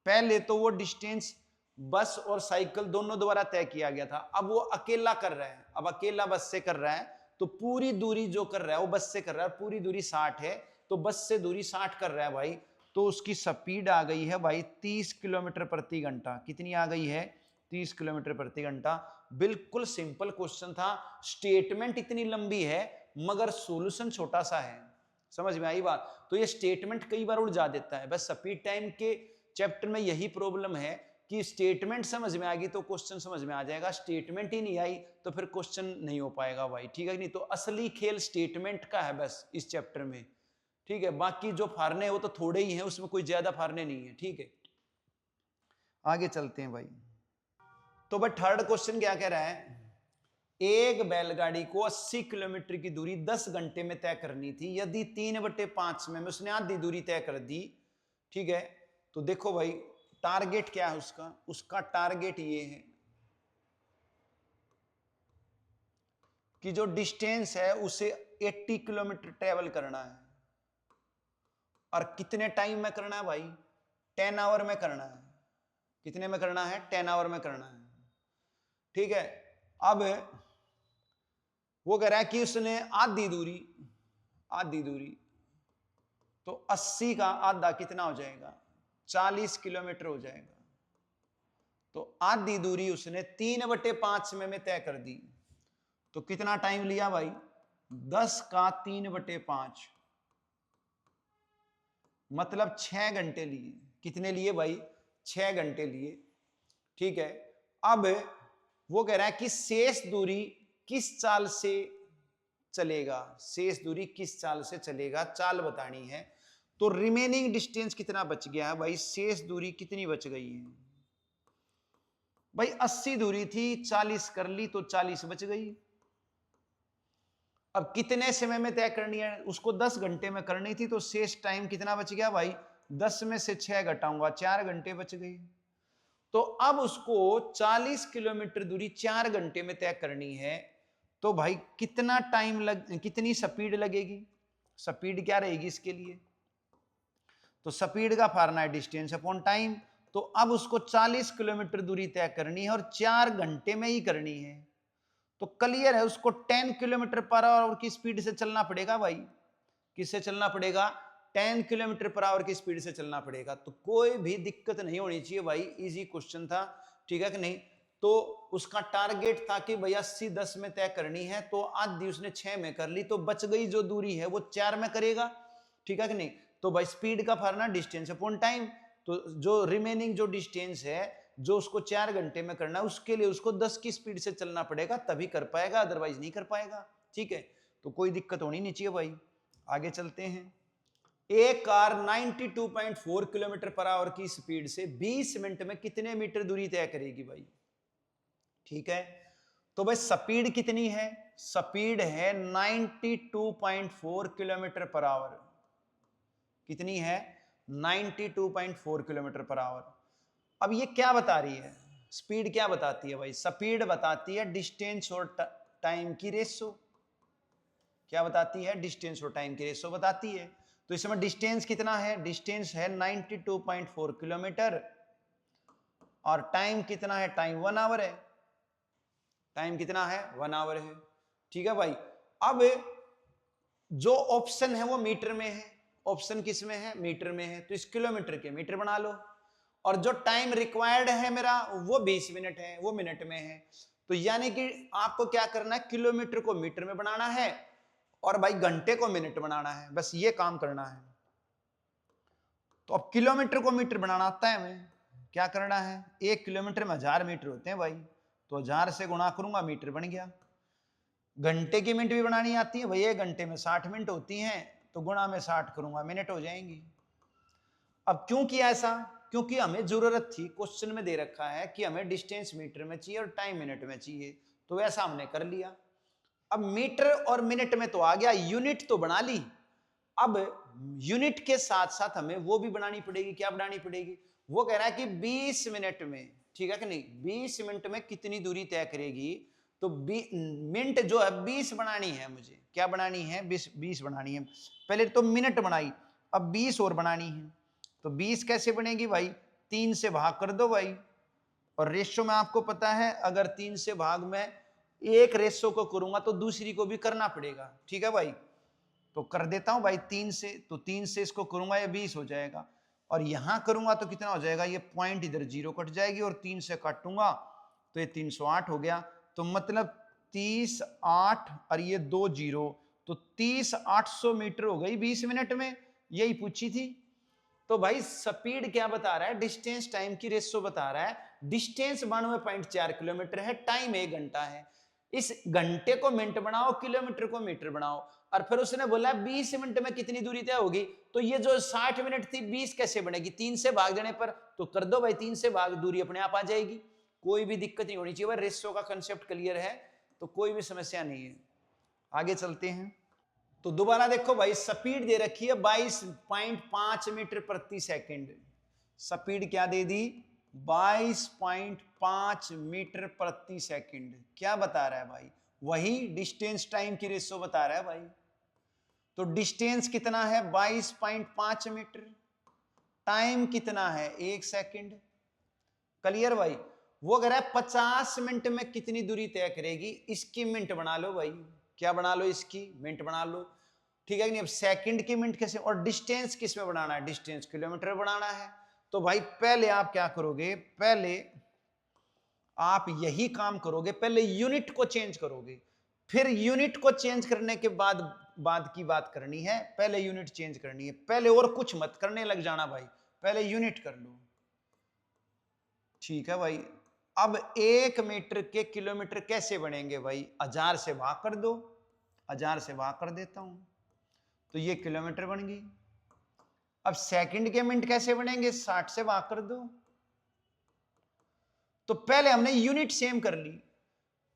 पहले तो वो डिस्टेंस बस और साइकिल दोनों द्वारा तय किया गया था, अब वो अकेला कर रहा है, अब अकेला बस से कर रहा है तो पूरी दूरी जो कर रहा है वो बस से कर रहा है, पूरी दूरी 60 है तो बस से दूरी 60 कर रहा है भाई, तो उसकी स्पीड आ गई है भाई 30 किलोमीटर प्रति घंटा। कितनी आ गई है 30 किलोमीटर प्रति घंटा। बिल्कुल सिंपल क्वेश्चन था, स्टेटमेंट इतनी लंबी है मगर सॉल्यूशन छोटा सा है। समझ में आई बात? तो ये स्टेटमेंट कई बार उलझा देता है, बस स्पीड टाइम के चैप्टर में यही प्रॉब्लम है कि स्टेटमेंट समझ में आ गई तो क्वेश्चन समझ में आ जाएगा, स्टेटमेंट ही नहीं आई तो फिर क्वेश्चन नहीं हो पाएगा भाई, ठीक है नहीं? तो असली खेल स्टेटमेंट का है बस इस चैप्टर में, ठीक है? बाकी जो फार्ने हैं वो तो थोड़े ही हैं, उसमें कोई ज्यादा फार्ने नहीं है, ठीक है? आगे चलते हैं भाई। तो भाई थर्ड क्वेश्चन क्या कह रहा है, एक बैलगाड़ी को 80 किलोमीटर की दूरी 10 घंटे में तय करनी थी, यदि 3/5 में उसने आधी दूरी तय कर दी, ठीक है? तो देखो भाई टारगेट क्या है उसका, उसका टारगेट ये है कि जो डिस्टेंस है उसे 80 किलोमीटर ट्रेवल करना है, और कितने टाइम में करना है भाई 10 आवर में करना है। कितने में करना है 10 आवर में करना है, ठीक है? अब वो कह रहा है कि उसने आधी दूरी तो 80 का आधा कितना हो जाएगा 40 किलोमीटर हो जाएगा। तो आधी दूरी उसने 3/5 में तय कर दी, तो कितना टाइम लिया भाई 10 का 3/5 मतलब 6 घंटे लिए। कितने लिए भाई 6 घंटे लिए, ठीक है? अब वो कह रहा है कि शेष दूरी किस चाल से चलेगा, शेष दूरी किस चाल से चलेगा, चाल बतानी है। तो रिमेनिंग डिस्टेंस कितना बच गया है भाई, शेष दूरी कितनी बच गई है भाई 80 दूरी थी 40 कर ली तो 40 बच गई। अब कितने समय में तय करनी है, उसको 10 घंटे में करनी थी तो शेष टाइम कितना बच गया भाई 10 में से 6 घटाऊंगा 4 घंटे बच गई। तो अब उसको 40 किलोमीटर दूरी 4 घंटे में तय करनी है, तो भाई कितना टाइम कितनी स्पीड लगेगी, स्पीड क्या रहेगी इसके लिए? तो स्पीड का फार्मूला है डिस्टेंस अपॉन टाइम। तो अब उसको 40 किलोमीटर दूरी तय करनी है और 4 घंटे में ही करनी है, तो क्लियर है उसको 10 किलोमीटर पर आवर की स्पीड से चलना पड़ेगा भाई। किससे चलना पड़ेगा 10 किलोमीटर पर आवर की स्पीड से चलना पड़ेगा। तो कोई भी दिक्कत नहीं होनी चाहिए भाई, इजी क्वेश्चन था, ठीक है कि नहीं? तो उसका टारगेट था कि भाई 80 10 में तय करनी है, तो आधी उसने 6 में कर ली, तो बच गई जो दूरी है वो 4 में करेगा, ठीक है कि नहीं? तो भाई स्पीड का फार्मूला डिस्टेंस अपॉन टाइम, तो जो रिमेनिंग जो डिस्टेंस है जो उसको 4 घंटे में करना है उसके लिए उसको 10 की स्पीड से चलना पड़ेगा, तभी कर पाएगा, अदरवाइज नहीं कर पाएगा, ठीक है? तो कोई दिक्कत होनी नहीं चाहिए भाई। आगे चलते हैं। एक कार 92.4 किलोमीटर पर आवर की स्पीड से 20 मिनट में कितने मीटर दूरी तय करेगी भाई, ठीक है? तो भाई स्पीड कितनी है, स्पीड है 92.4 किलोमीटर पर आवर। कितनी है 92.4 किलोमीटर पर आवर। अब ये क्या बता रही है, स्पीड क्या बताती है भाई? स्पीड बताती है डिस्टेंस और टाइम की रेशो। क्या बताती है? डिस्टेंस और टाइम की रेशो बताती है। तो इसमें डिस्टेंस कितना है, डिस्टेंस है 92.4 किलोमीटर, और टाइम कितना है, टाइम 1 आवर है। टाइम कितना है 1 आवर है, ठीक है भाई? अब जो ऑप्शन है वो मीटर में है, ऑप्शन किस में है, मीटर में है, तो इस किलोमीटर के मीटर बना लो। और जो टाइम रिक्वायर्ड है मेरा वो 20 मिनट है, वो मिनट में है। तो यानी कि आपको क्या करना है, किलोमीटर को मीटर में बनाना है और भाई घंटे को मिनट बनाना है, बस ये काम करना है। तो अब किलोमीटर को मीटर बनाना आता है हमें, क्या करना है, 1 किलोमीटर में 1000 मीटर होते हैं भाई, तो 1000 से गुणा करूंगा मीटर बन गया। घंटे की मिनट भी बनानी आती है भाई, 1 घंटे में 60 मिनट होती हैं, तो गुणा में 60 करूंगा मिनट हो जाएंगी। अब क्यों किया ऐसा, क्योंकि हमें जरूरत थी, क्वेश्चन में दे रखा है कि हमें डिस्टेंस मीटर में चाहिए और टाइम मिनट में चाहिए, तो वैसा हमने कर लिया। अब मीटर और मिनट में तो आ गया, यूनिट तो बना ली, अब यूनिट के साथ साथ हमें वो भी बनानी पड़ेगी, क्या बनानी पड़ेगी, वो कह रहा है कि 20 मिनट में, ठीक है कि नहीं, 20 मिनट में कितनी दूरी तय करेगी। तो मिनट जो है 20 बनानी है मुझे, क्या बनानी है, 20 बनानी है। पहले तो मिनट बनाई, अब 20 और बनानी है। तो 20 कैसे बनेगी भाई, 3 से भाग कर दो भाई, और रेशो में आपको पता है अगर 3 से भाग में एक रेशो को करूंगा तो दूसरी को भी करना पड़ेगा, ठीक है भाई। तो कर देता हूं भाई 3 से, तो 3 से इसको करूंगा ये 20 हो जाएगा, और यहां करूंगा तो कितना हो जाएगा, ये पॉइंट इधर 0 कट जाएगी, और 3 से काटूंगा तो ये 308 हो गया। तो मतलब 30 8 और ये 2 0, तो 30 800 मीटर हो गई 20 मिनट में, यही पूछी थी। तो भाई स्पीड क्या बता रहा है, डिस्टेंस टाइम की रेशो बता रहा है। डिस्टेंस 92.4 किलोमीटर है, टाइम 1 घंटा है। इस घंटे को मिनट बनाओ, किलोमीटर को मीटर बनाओ, और फिर उसने बोला 20 मिनट में कितनी दूरी तय होगी। तो ये जो 60 मिनट थी 20 कैसे बनेगी, 3 से भाग देने पर, तो कर दो भाई 3 से भाग, दूरी अपने आप आ जाएगी, कोई भी दिक्कत नहीं होनी चाहिए भाई। रेशो का कंसेप्ट क्लियर है तो कोई भी समस्या नहीं है। आगे चलते हैं। तो दोबारा देखो भाई, स्पीड दे रखी है 22.5 मीटर प्रति सेकंड। स्पीड क्या दे दी, 22.5 मीटर प्रति सेकंड। क्या बता रहा है भाई, वही डिस्टेंस टाइम की रेशो बता रहा है भाई। तो डिस्टेंस कितना है 22.5 मीटर, टाइम कितना है 1 सेकंड। क्लियर भाई। वो अगर है 50 मिनट में कितनी दूरी तय करेगी, इसकी मिनट बना लो भाई, क्या बना लो, इसकी मिनट बना लो, ठीक है नहीं। अब सेकंड की मिनट कैसे, और डिस्टेंस किस में बनाना है, डिस्टेंस किलोमीटर बनाना है। तो भाई पहले आप क्या करोगे, पहले आप यही काम करोगे, पहले यूनिट को चेंज करोगे, फिर यूनिट को चेंज करने के बाद की बात करनी है, पहले यूनिट चेंज करनी है, पहले और कुछ मत करने लग जाना भाई, पहले यूनिट कर लो, ठीक है भाई। अब 1 मीटर के किलोमीटर कैसे बनेंगे भाई, 1000 से भाग कर दो, 1000 से भाग कर देता हूं, तो ये किलोमीटर बन गई। अब सेकंड के मिनट कैसे बनेंगे, 60 से भाग कर दो। तो पहले हमने यूनिट सेम कर ली,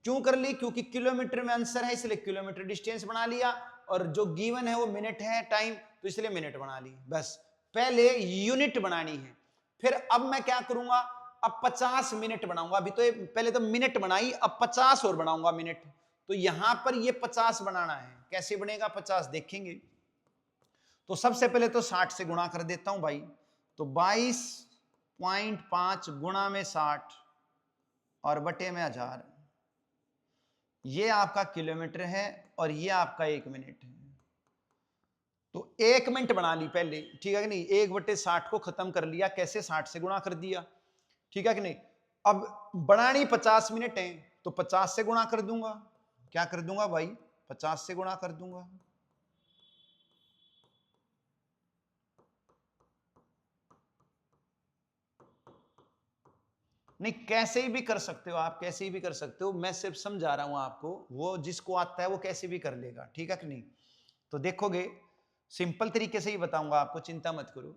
क्यों कर ली, क्योंकि किलोमीटर में आंसर है इसलिए किलोमीटर डिस्टेंस बना लिया, और जो गिवन है वो मिनट है टाइम, तो इसलिए मिनट बना ली। बस पहले यूनिट बनानी है, फिर अब मैं क्या करूंगा, अब 50 मिनट बनाऊंगा। अभी तो पहले तो मिनट बनाई, अब 50 और बनाऊंगा मिनट। तो यहां पर ये 50 बनाना है, कैसे बनेगा 50 देखेंगे। तो सबसे पहले तो 60 से गुणा कर देता हूं भाई, तो 22.5 गुणा में 60 और बटे में 1000, ये आपका किलोमीटर है और ये आपका 1 मिनट है। तो 1 मिनट बना ली पहले, ठीक है कि नहीं, 1/60 को खत्म कर लिया, कैसे, 60 से गुणा कर दिया, ठीक है कि नहीं। अब बनानी 50 मिनट है, तो 50 से गुणा कर दूंगा, क्या कर दूंगा भाई, 50 से गुणा कर दूंगा। नहीं, कैसे भी कर सकते हो आप, कैसे भी कर सकते हो, मैं सिर्फ समझा रहा हूं आपको, वो जिसको आता है वो कैसे भी कर लेगा, ठीक है कि नहीं। तो देखोगे सिंपल तरीके से ही बताऊंगा आपको, चिंता मत करो,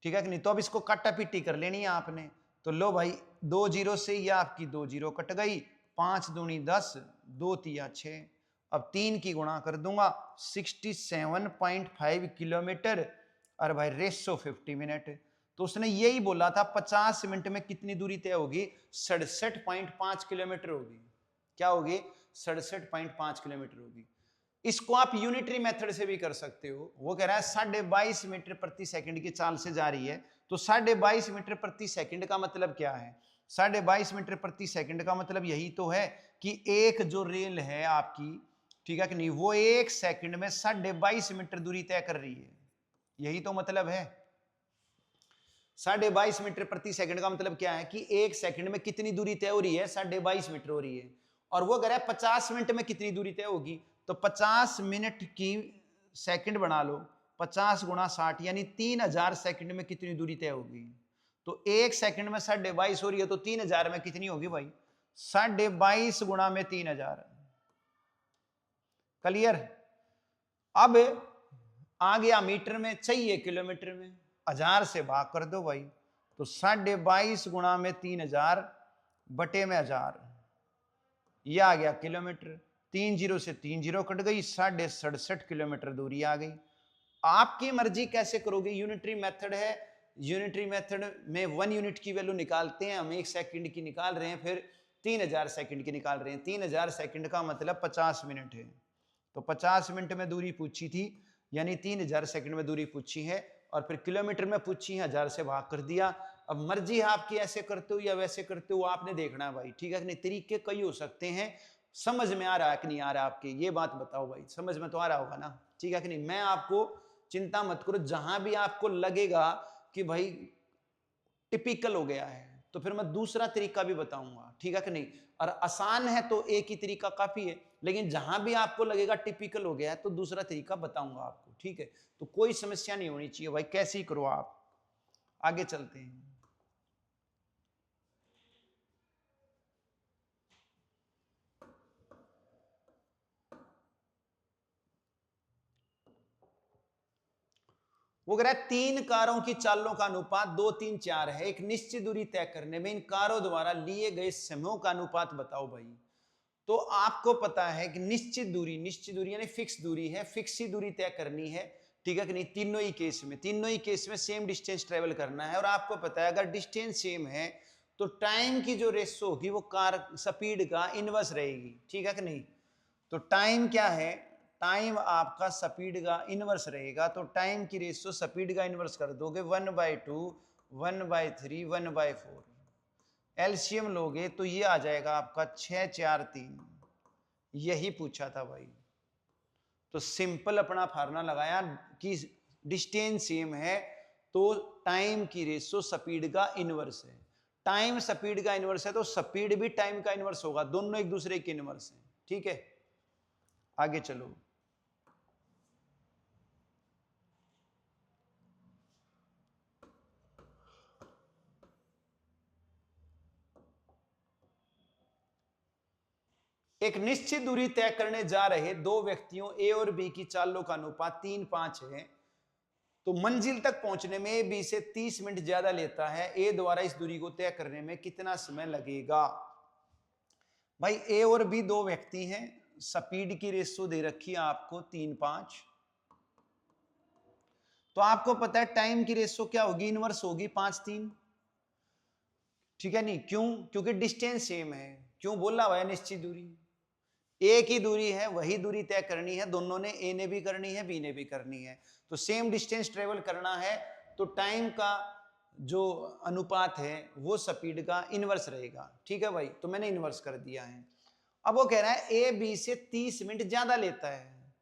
ठीक है कि नहीं। तो अब इसको काटा पीटी कर लेनी है आपने, तो लो भाई 2 जीरो से ये आपकी 2 जीरो कट गई, 5 दूनी 10, 2 तिया 6, अब 3 की गुणा कर दूंगा, 67.5 किलोमीटर, और भाई रेशो 50 मिनट। तो उसने यही बोला था 50 मिनट में कितनी दूरी तय होगी, 67.5 किलोमीटर होगी, क्या होगी, 67.5 किलोमीटर होगी। इसको आप यूनिटरी मेथड से भी कर सकते हो। वो कह रहा है 22.5 मीटर प्रति सेकंड की चाल से जा रही है, तो 22.5 मीटर प्रति सेकंड का मतलब क्या है, 22.5 मीटर प्रति सेकंड का मतलब यही तो है कि एक जो रेल है आपकी, ठीक है कि नहीं, वो 1 सेकंड में 22.5 मीटर दूरी तय कर रही है, यही तो मतलब है। 22.5 मीटर प्रति सेकंड का मतलब क्या है कि 1 सेकंड में कितनी दूरी तय हो रही है, 22.5 मीटर हो रही है। और वो कह रहा है 50 मिनट में कितनी दूरी तय होगी, तो 50 मिनट की सेकंड बना लो, 50 गुणा 60 यानी 3000 सेकंड में कितनी दूरी तय होगी। तो 1 सेकंड में 22.5 हो रही है, तो 3000 में कितनी होगी भाई, 22.5 गुणा में 3000। क्लियर। अब आ गया मीटर में, चाहिए किलोमीटर में, 1000 से भाग कर दो भाई, तो 22.5 गुणा में 3000 बटे में 1000, यह आ गया किलोमीटर। 3 जीरो से 3 जीरो कट गई, 67.5 किलोमीटर दूरी आ गई। आपकी मर्जी कैसे करोगे, यूनिटरी मेथड है, यूनिटरी मेथड में 1 यूनिट की वैल्यू निकालते हैं, हम 1 सेकंड की निकाल रहे हैं, फिर 3000 सेकंड की निकाल रहे हैं। 3000 सेकंड का मतलब 50 मिनट है, तो 50 मिनट में दूरी पूछी थी, यानी 3000 सेकंड में दूरी पूछी है, और फिर किलोमीटर में पूछी है, 1000 से भाग कर दिया। अब मर्जी है आपकी, ऐसे करते हो या वैसे करते हो, आपने देखना है भाई, ठीक है कि नहीं। तरीके कई हो सकते हैं, समझ में आ रहा है कि नहीं आ रहा आपके, ये बात बताओ भाई, समझ में तो आ रहा होगा ना, ठीक है कि नहीं। मैं आपको, चिंता मत करो, जहां भी आपको लगेगा कि भाई टिपिकल हो गया है, तो फिर मैं दूसरा तरीका भी बताऊंगा, ठीक है कि नहीं। और आसान है तो एक ही तरीका काफी है, लेकिन जहां भी आपको लगेगा टिपिकल हो गया है तो दूसरा तरीका बताऊंगा आपको, ठीक है। तो कोई समस्या नहीं होनी चाहिए भाई, कैसे ही करो आप। आगे चलते हैं। वो कह रहा है 3 कारों की चालों का अनुपात 2 3 4 है, एक निश्चित दूरी तय करने में इन कारों द्वारा लिए गए समयों का अनुपात बताओ भाई। तो आपको पता है कि निश्चित दूरी यानी फिक्स दूरी है, फिक्स ही दूरी तय करनी है, ठीक है कि नहीं। तीनों ही केस में सेम डिस्टेंस ट्रेवल करना है, और आपको पता है अगर डिस्टेंस सेम है तो टाइम की जो रेशो होगी वो कार स्पीड का इनवर्स रहेगी, ठीक है कि नहीं। तो टाइम क्या है, टाइम आपका स्पीड का इनवर्स रहेगा, तो टाइम की रेशो स्पीड का इनवर्स कर दोगे, 1/2, 1/3, 1/4। एलसीएम लोगे तो ये आ जाएगा आपका 6 4 3। यही पूछा था भाई, तो सिंपल अपना फार्मूला लगाया कि डिस्टेंस सेम है तो टाइम की रेशो स्पीड का इनवर्स है। टाइम स्पीड का इनवर्स है तो स्पीड भी टाइम का इनवर्स होगा, दोनों एक दूसरे के इनवर्स हैं, ठीक है। आगे चलो। एक निश्चित दूरी तय करने जा रहे दो व्यक्तियों ए और बी की चालों का अनुपात 3:5 है, तो मंजिल तक पहुंचने में ए बी से 30 मिनट ज्यादा लेता है, ए द्वारा इस दूरी को तय करने में कितना समय लगेगा। भाई ए और बी दो व्यक्ति हैं, स्पीड की रेशो दे रखी है आपको 3:5, तो आपको पता है टाइम की रेशो क्या होगी, इनवर्स होगी 5:3, ठीक है नहीं। क्यों, क्योंकि डिस्टेंस सेम है। क्यों बोला हुआ है निश्चित दूरी, एक ही दूरी है, वही दूरी तय करनी है, दोनों ने, ए ने भी करनी है, बी ने भी करनी है, तो सेम डिस्टेंस ट्रेवल करना है, तो टाइम का जो अनुपात है वो स्पीड का इनवर्स रहेगा, ठीक है भाई। तो मैंने इनवर्स कर दिया है। अब वो कह रहा है ए बी से 30 मिनट ज्यादा लेता है,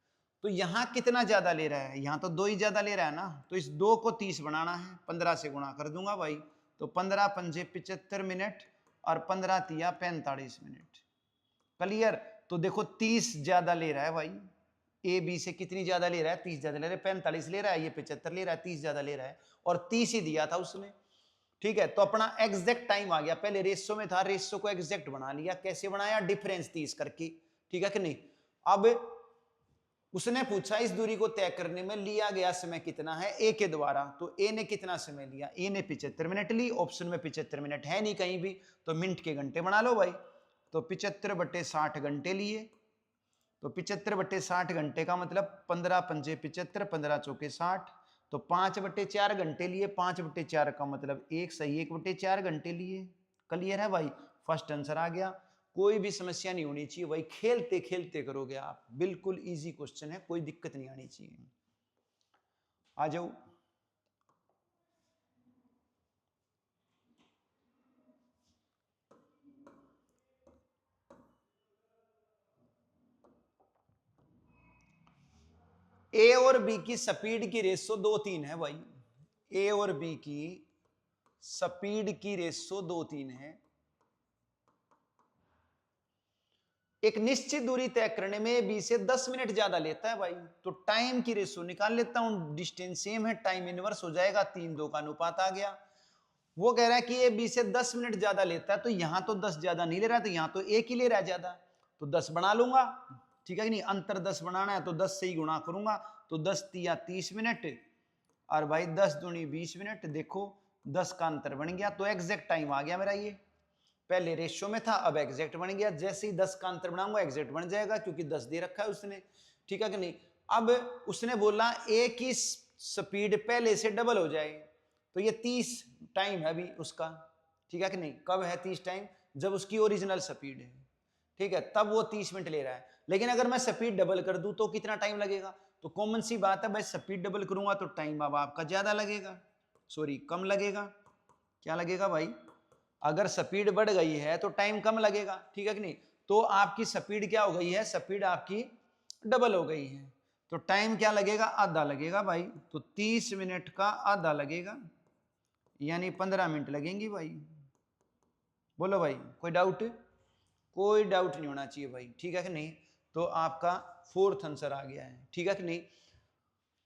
तो यहां कितना ज्यादा ले रहा है, यहां तो 2 ही ज्यादा ले रहा है ना, तो इस 2 को 30 बनाना है, 15 से गुणा कर दूंगा भाई, तो 15 पंजे 75 मिनट और 15 तिया 45 मिनट। क्लियर। तो देखो 30 ज्यादा ले रहा है भाई, ए बी से कितनी ज्यादा ले रहा है, 30 ज्यादा ले रहा है, 45 ले रहा है, ये 75 ले रहा है, 30 ज्यादा ले रहा है, और 30 ही दिया था उसने, ठीक है। तो अपना एग्जैक्ट टाइम आ गया, पहले रेशो में था, रेशो को एग्जैक्ट बना लिया, कैसे बनाया, डिफरेंस 30 करके, ठीक है कि नहीं। अब उसने पूछा इस दूरी को तय करने में लिया गया समय कितना है ए के द्वारा, तो ए ने कितना समय लिया, ए ने 75 मिनट ली, ऑप्शन में 75 मिनट है नहीं कहीं भी, तो मिनट के घंटे बना लो भाई, तो 75/60 घंटे लिए, तो 75/60 घंटे का मतलब 15 पंजे 75, 15 चौके 60, तो 5/4 घंटे लिए, 5/4 का मतलब 1 सही, 1/4 घंटे लिए। क्लियर है भाई, फर्स्ट आंसर आ गया। कोई भी समस्या नहीं होनी चाहिए भाई, खेलते खेलते करोगे आप, बिल्कुल इजी क्वेश्चन है, कोई दिक्कत नहीं आनी चाहिए। आ जाओ। ए और बी की स्पीड की रेशो 2:3 है भाई, ए और बी की स्पीड की रेशो 2:3 है। एक निश्चित दूरी तय करने में बी से 10 मिनट ज्यादा लेता है भाई, तो टाइम की रेशो निकाल लेता हूं, डिस्टेंस सेम है, टाइम इनवर्स हो जाएगा, 3:2 का अनुपात आ गया। वो कह रहा है कि ये बी से 10 मिनट ज्यादा लेता है, तो यहां तो 10 ज्यादा नहीं ले रहा, तो यहां तो एक ही ले रहा है ज्यादा, तो 10 बना लूंगा, ठीक है कि नहीं। अंतर 10 बनाना है तो 10 से ही गुणा करूंगा, तो 10 तिया 30 मिनट, और भाई 10 दूनी 20 मिनट, देखो 10 का अंतर बन गया, तो एग्जैक्ट टाइम आ गया मेरा। ये पहले रेशियो में था, अब एग्जैक्ट बन गया, जैसे ही 10 का अंतर बनाऊंगा एग्जैक्ट बन जाएगा, क्योंकि 10 दे रखा है उसने, ठीक है कि नहीं। अब उसने बोला ए की स्पीड पहले से डबल हो जाए, तो ये 30 टाइम है अभी उसका, ठीक है कि नहीं। कब है 30 टाइम? जब उसकी ओरिजिनल स्पीड है, ठीक है, तब वो 30 मिनट ले रहा है। लेकिन अगर मैं स्पीड डबल कर दूं तो कितना टाइम लगेगा? तो कॉमन सी बात है भाई, स्पीड डबल करूंगा तो टाइम अब आपका ज्यादा लगेगा, सॉरी कम लगेगा। क्या लगेगा भाई? अगर स्पीड बढ़ गई है तो टाइम कम लगेगा, ठीक है कि नहीं। तो आपकी स्पीड क्या हो गई है? स्पीड आपकी डबल हो गई है, तो टाइम क्या लगेगा? आधा लगेगा भाई। तो 30 मिनट का आधा लगेगा, यानी 15 मिनट लगेंगी भाई। बोलो भाई, कोई डाउट? कोई डाउट नहीं होना चाहिए भाई, ठीक है कि नहीं। तो आपका फोर्थ आंसर आ गया है, ठीक है कि नहीं।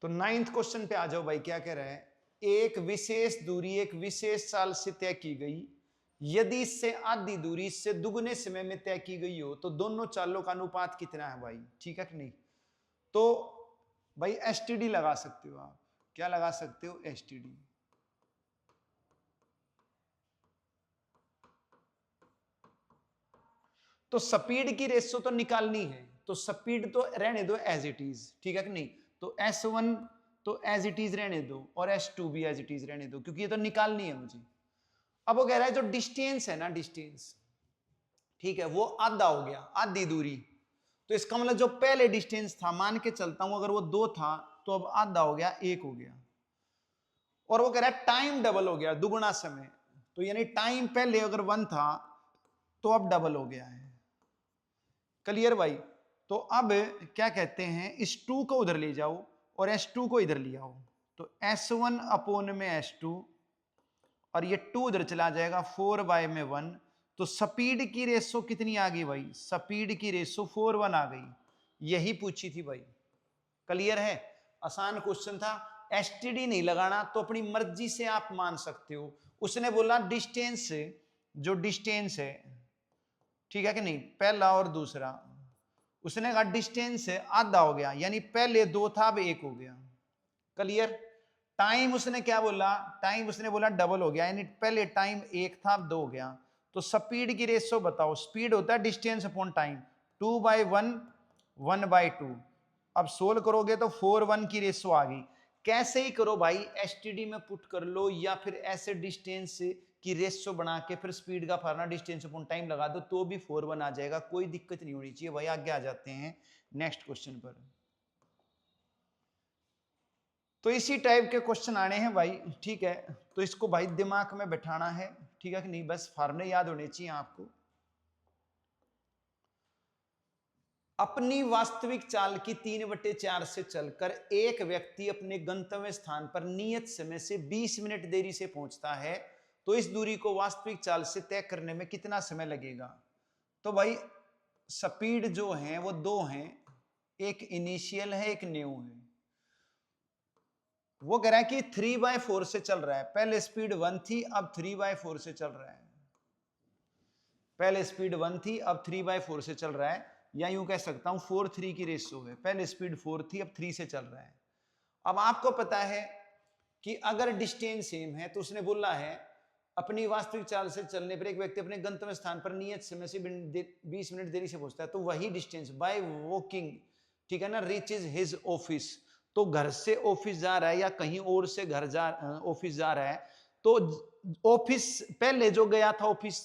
तो 9th क्वेश्चन पे आ जाओ भाई, क्या कह रहा है? एक विशेष दूरी एक विशेष चाल से तय की गई, यदि इससे आधी दूरी इससे दुगने समय में तय की गई हो तो दोनों चालों का अनुपात कितना है भाई, ठीक है कि नहीं। तो भाई एसटीडी लगा सकते हो आप। क्या लगा सकते हो? एसटीडी। तो स्पीड की रेशो तो निकालनी है, तो स्पीड तो रहने दो एज इट इज, ठीक है कि नहीं। तो S1 तो एज इट इज रहने दो और S2 भी एज इट इज रहने दो, क्योंकि ये तो निकालनी है मुझे। अब वो कह रहा है जो डिस्टेंस है ना, डिस्टेंस, ठीक है, वो आधा हो गया, आधी दूरी। तो इसका मतलब जो पहले डिस्टेंस था, मान के चलता हूं अगर वो 2 था, तो अब आधा हो गया, 1 हो गया। और वो कह रहा है टाइम डबल हो गया, दुगुना समय। तो यानी टाइम पहले अगर 1 था तो अब डबल हो गया है। क्लियर भाई? तो अब क्या कहते हैं, इस 2 को उधर ले जाओ और S2 को इधर ले आओ, तो S1 अपॉन में S2, और ये 2 उधर चला जाएगा, 4 में 1। तो स्पीड की रेशो कितनी आ गई भाई? स्पीड की रेशो 4:1 आ गई। यही पूछी थी भाई। क्लियर है? आसान क्वेश्चन था। एसटीडी नहीं लगाना तो अपनी मर्जी से आप मान सकते हो। उसने बोला डिस्टेंस, जो डिस्टेंस है, ठीक है कि नहीं, पहला और दूसरा, उसने कहा डिस्टेंस आधा हो गया, यानी पहले 2 था अब 1 हो गया। क्लियर? टाइम उसने क्या बोला? टाइम उसने बोला डबल हो गया, यानी पहले टाइम 1 था अब 2 हो गया। तो स्पीड की रेशो बताओ। स्पीड होता है डिस्टेंस अपॉन टाइम, 2/1 1/2। अब सोल्व करोगे तो 4:1 की रेशो आ गई। कैसे ही करो भाई, एसटीडी में पुट कर लो या फिर ऐसे डिस्टेंस की रेशो बना के फिर स्पीड का फार्मूला डिस्टेंस अपॉन टाइम लगा दो तो भी 4:1 आ जाएगा, कोई दिक्कत नहीं होनी चाहिए भाई। आगे आ जाते हैं नेक्स्ट क्वेश्चन पर। तो इसी टाइप के क्वेश्चन आने हैं भाई, ठीक है। तो इसको भाई दिमाग में बैठाना है, ठीक है कि नहीं, बस फार्मूले याद होने चाहिए आपको। अपनी वास्तविक चाल की 3/4 से चलकर एक व्यक्ति अपने गंतव्य स्थान पर नियत समय से 20 मिनट देरी से पहुंचता है, तो इस दूरी को वास्तविक चाल से तय करने में कितना समय लगेगा? तो भाई स्पीड जो है वो 2 हैं, एक इनिशियल है एक न्यू है। वो कह रहा है कि 3/4 से चल रहा है, पहले स्पीड 1 थी अब 3/4 से चल रहा है। पहले स्पीड 1 थी अब 3/4 से चल रहा है, या यूं कह सकता हूं 4:3 की रेशो है। पहले स्पीड 4 थी अब 3 से चल रहा है। अब आपको पता है कि अगर डिस्टेंस सेम है तो उसने बोला है अपनी वास्तविक चाल से चलने पर एक व्यक्ति अपने गंतव्य स्थान पर नियत समय से 20 मिनट देरी से पहुंचता है, तो वही डिस्टेंस बाय वॉकिंग, ठीक है ना, रीचेज हिज ऑफिस। तो घर से ऑफिस जा रहा है या कहीं और से घर जा ऑफिस जा रहा है, तो ऑफिस पहले जो गया था ऑफिस,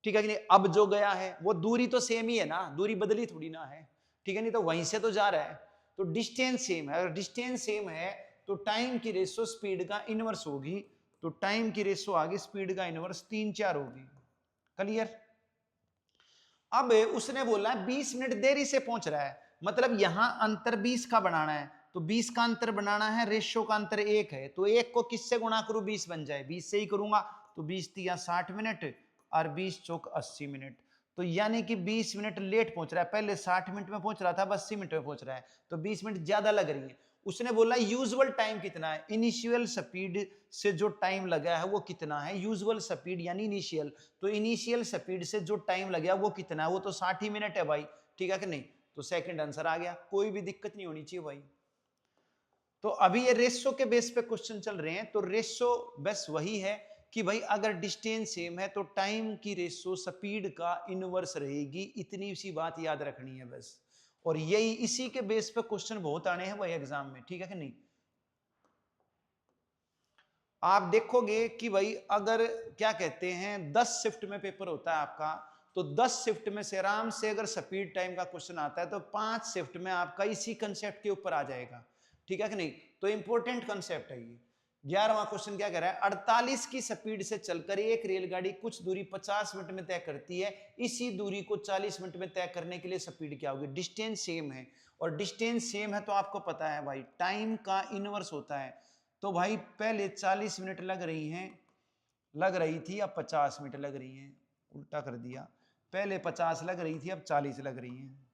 ठीक है कि नहीं, अब जो गया है वो दूरी तो सेम ही है ना, दूरी बदली थोड़ी ना है, ठीक है नहीं, तो वहीं से तो जा रहा है, तो डिस्टेंस सेम है। अगर डिस्टेंस सेम है तो टाइम की रेशो स्पीड का इनवर्स होगी, तो टाइम की रेशो आगे स्पीड का इनवर्स 3/4 होगी। क्लियर? अब उसने बोला 20 मिनट देरी से पहुंच रहा है, मतलब यहां अंतर 20 का बनाना है, तो 20 का अंतर बनाना है, रेशियो का अंतर 1 है, तो 1 को किससे गुणा करूं? 20 बन जाए, 20 से ही करूंगा, तो 20 तिया 60 मिनट और 20 चौक 80 मिनट। तो यानी कि 20 मिनट लेट पहुंच रहा है, पहले 60 मिनट में पहुंच रहा था अब 80 मिनट में पहुंच रहा है, तो 20 मिनट ज्यादा लग रही है। उसने बोला यूजुअल टाइम कितना है? इनिशियल स्पीड से जो टाइम लगा है वो कितना है? यूजुअल स्पीड यानी इनिशियल, तो इनिशियल स्पीड से जो टाइम लगा वो कितना है? वो तो 60 ही मिनट है भाई, ठीक है कि नहीं। तो सेकंड आंसर आ गया, कोई भी दिक्कत नहीं होनी चाहिए भाई। तो अभी ये रेशो के बेस पे क्वेश्चन चल रहे हैं, तो रेशो बस वही है कि भाई अगर डिस्टेंस सेम है तो टाइम की रेशो स्पीड का इनवर्स रहेगी, इतनी सी बात याद रखनी है बस। और यही इसी के बेस पे क्वेश्चन बहुत आने हैं भाई एग्जाम में, ठीक है कि नहीं। आप देखोगे कि भाई अगर क्या कहते हैं 10 शिफ्ट में पेपर होता है आपका, तो 10 शिफ्ट में से आराम से अगर स्पीड टाइम का क्वेश्चन आता है तो 5 शिफ्ट में आपका इसी कंसेप्ट के ऊपर आ जाएगा, ठीक है कि नहीं। तो इंपॉर्टेंट कंसेप्ट है ये। 11वां क्वेश्चन क्या कह रहा है, 48 की स्पीड से चलकर एक रेलगाड़ी कुछ दूरी 50 मिनट में तय करती है, इसी दूरी को 40 मिनट में तय करने के लिए स्पीड क्या होगी। डिस्टेंस सेम है, और डिस्टेंस सेम है तो आपको पता है भाई टाइम का इनवर्स होता है। तो भाई पहले 40 मिनट लग रही थी, अब 50 मिनट लग रही हैं, उल्टा कर दिया, पहले 50 लग रही थी अब 40 लग रही हैं।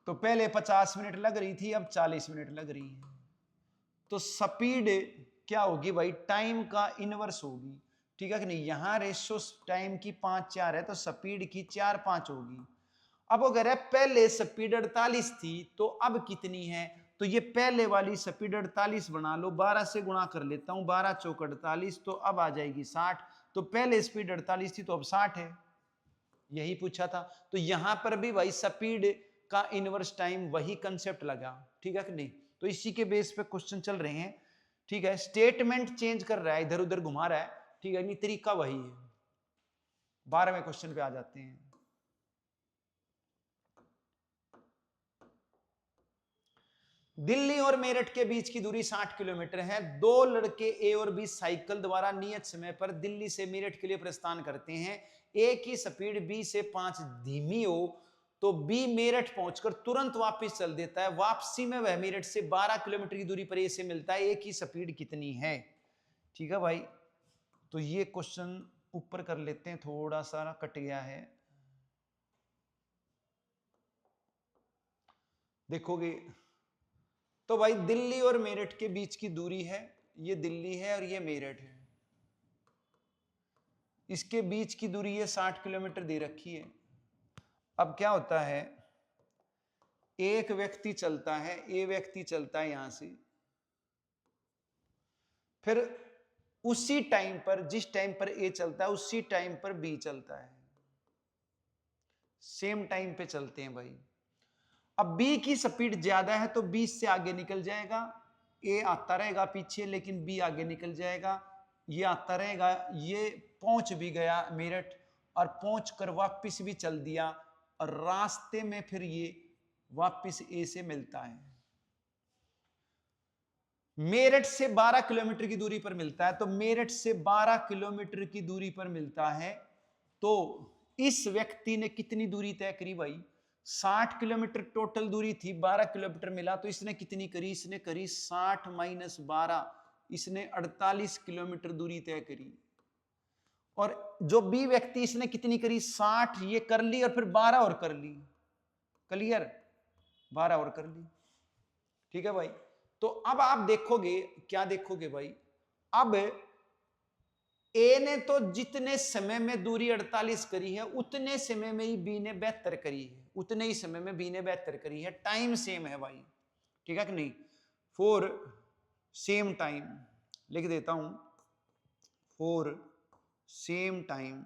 तो पहले 50 मिनट लग रही थी अब 40 मिनट लग रही है। तो स्पीड क्या होगी भाई, टाइम का इनवर्स होगी, ठीक है कि नहीं। यहां रेशो टाइम की 5-4 है तो स्पीड की 4-5 होगी। अब वो कह रहा है पहले स्पीड 48 थी तो अब कितनी है, तो ये पहले वाली स्पीड 48 बना लो, 12 से गुणा कर लेता हूं, 12 चौक 48, तो अब आ जाएगी 60। तो पहले स्पीड 48 थी तो अब 60 है, यही पूछा था। तो यहां पर भी भाई स्पीड का इनवर्स टाइम वही कंसेप्ट लगा, ठीक है कि नहीं। तो इसी के बेस पे क्वेश्चन चल रहे हैं, ठीक है। स्टेटमेंट चेंज कर रहा है, इधर उधर घुमा रहा है, ठीक है, नहीं तरीका वही है। 12वें क्वेश्चन पे आ जाते हैं। दिल्ली और मेरठ के बीच की दूरी 60 किलोमीटर है। दो लड़के ए और बी साइकिल द्वारा नियत समय पर दिल्ली से मेरठ के लिए प्रस्थान करते हैं। ए की स्पीड बी से 5 धीमी हो तो बी मेरठ पहुंचकर तुरंत वापस चल देता है। वापसी में वह मेरठ से 12 किलोमीटर की दूरी पर ए से मिलता है। ए की स्पीड कितनी है, ठीक है भाई। तो ये क्वेश्चन ऊपर कर लेते हैं, थोड़ा सा कट गया है, देखोगे तो भाई दिल्ली और मेरठ के बीच की दूरी है, ये दिल्ली है और ये मेरठ है, इसके बीच की दूरी ये 60 किलोमीटर दे रखी है। अब क्या होता है, एक व्यक्ति चलता है, ए व्यक्ति चलता है यहां से, फिर उसी टाइम पर, जिस टाइम पर ए चलता है उसी टाइम पर बी चलता है, सेम टाइम पे चलते हैं भाई। अब बी की स्पीड ज्यादा है तो बी से आगे निकल जाएगा, ए आता रहेगा पीछे लेकिन बी आगे निकल जाएगा, ये आता रहेगा, ये पहुंच भी गया मेरठ और पहुंच कर वापिस भी चल दिया, और रास्ते में फिर ये वापिस ए से मिलता है। मेरठ से 12 किलोमीटर की दूरी पर मिलता है, तो मेरठ से 12 किलोमीटर की दूरी पर मिलता है, तो इस व्यक्ति ने कितनी दूरी तय करी भाई, 60 किलोमीटर टोटल दूरी थी, 12 किलोमीटर मिला, तो इसने कितनी करी, इसने करी 60 माइनस 12, इसने 48 किलोमीटर दूरी तय करी। और जो बी व्यक्ति, इसने कितनी करी 60, ये कर ली और फिर 12 और कर ली, क्लियर, 12 और कर ली, ठीक है भाई। तो अब आप देखोगे, क्या देखोगे भाई, अब ए ने तो जितने समय में दूरी 48 करी है उतने समय में ही बी ने 72 करी है, उतने ही समय में बी ने 72 करी है, टाइम सेम है भाई, ठीक है कि नहीं। फॉर सेम टाइम लिख देता हूं, for same time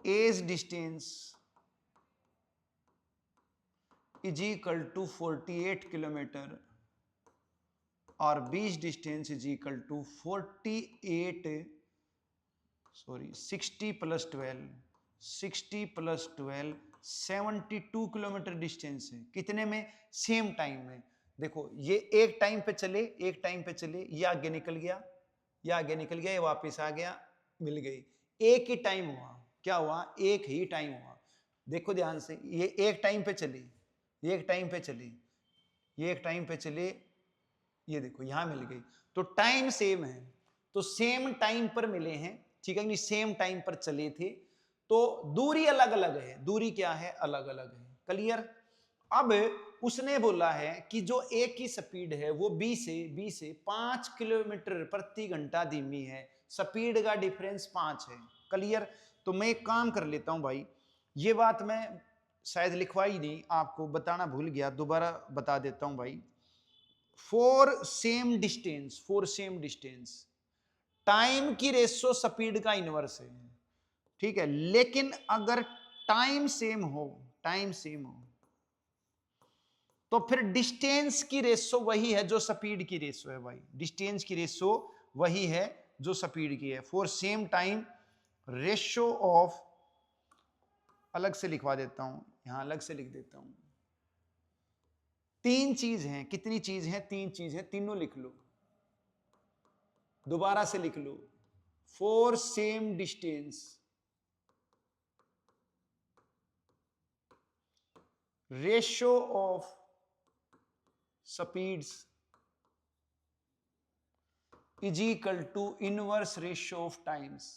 as distance is equal to 48 kilometre और 20 distance is equal to 60 plus 12, 60 plus 12 72 kilometre distance है, कितने में, सेम टाइम में। देखो ये एक टाइम पे चले, एक टाइम पे चले, ये आगे निकल गया, ये आगे निकल गया, ये वापस आ गया, मिल गई, एक ही टाइम हुआ, क्या हुआ, एक ही टाइम हुआ। देखो ध्यान से, ये एक टाइम पे चले, ये एक टाइम पे चले, ये एक टाइम पे चले, ये देखो यहां मिल गई, तो टाइम सेम है, तो सेम टाइम पर मिले हैं, ठीक है नहीं, सेम टाइम पर चले थे, तो दूरी अलग अलग है, दूरी क्या है, अलग अलग है, क्लियर। अब उसने बोला है कि जो ए की स्पीड है वो बी से 5 किलोमीटर प्रति घंटा धीमी है, स्पीड का डिफरेंस 5 है, क्लियर। तो मैं एक काम कर लेता हूं भाई, ये बात मैं शायद लिखवाई नहीं, आपको बताना भूल गया, दोबारा बता देता हूं भाई। फॉर सेम डिस्टेंस टाइम की रेशो स्पीड का इनवर्स है, ठीक है। लेकिन अगर टाइम सेम हो, टाइम सेम हो, तो फिर डिस्टेंस की रेशो वही है जो स्पीड की रेशो है भाई। डिस्टेंस की रेशो वही है जो स्पीड की है। For same time ratio of, अलग से लिखवा देता हूं, यहां अलग से लिख देता हूं। तीन चीज हैं, कितनी चीज हैं? तीन चीज हैं, तीनों लिख लो, दोबारा से लिख लो। For same distance ratio of speeds is equal to inverse ratio of times.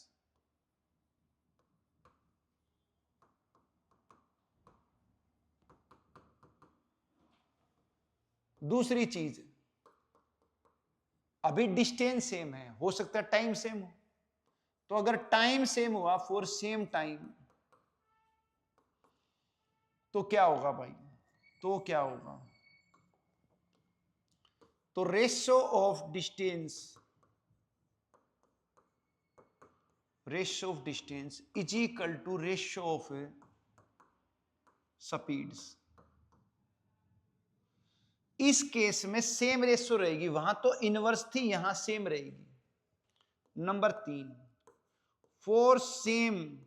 दूसरी चीज, अभी डिस्टेंस सेम है, हो सकता है टाइम सेम हो, तो अगर टाइम सेम हुआ फॉर सेम टाइम, तो क्या होगा भाई? तो क्या होगा? तो ratio of distance, ratio of distance is equal to ratio of speeds. इस केस में सेम रेशो रहेगी, वहां तो इनवर्स थी, यहां सेम रहेगी। Number 3, for same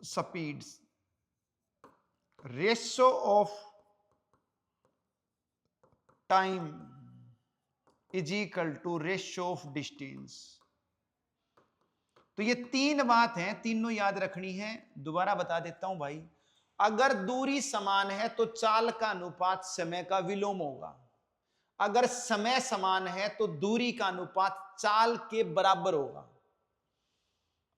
speeds ratio of time is equal to ratio of distance. तो ये तीन बात है, तीनों याद रखनी है। दोबारा बता देता हूं भाई, अगर दूरी समान है तो चाल का अनुपात समय का विलोम होगा। अगर समय समान है तो दूरी का अनुपात चाल के बराबर होगा।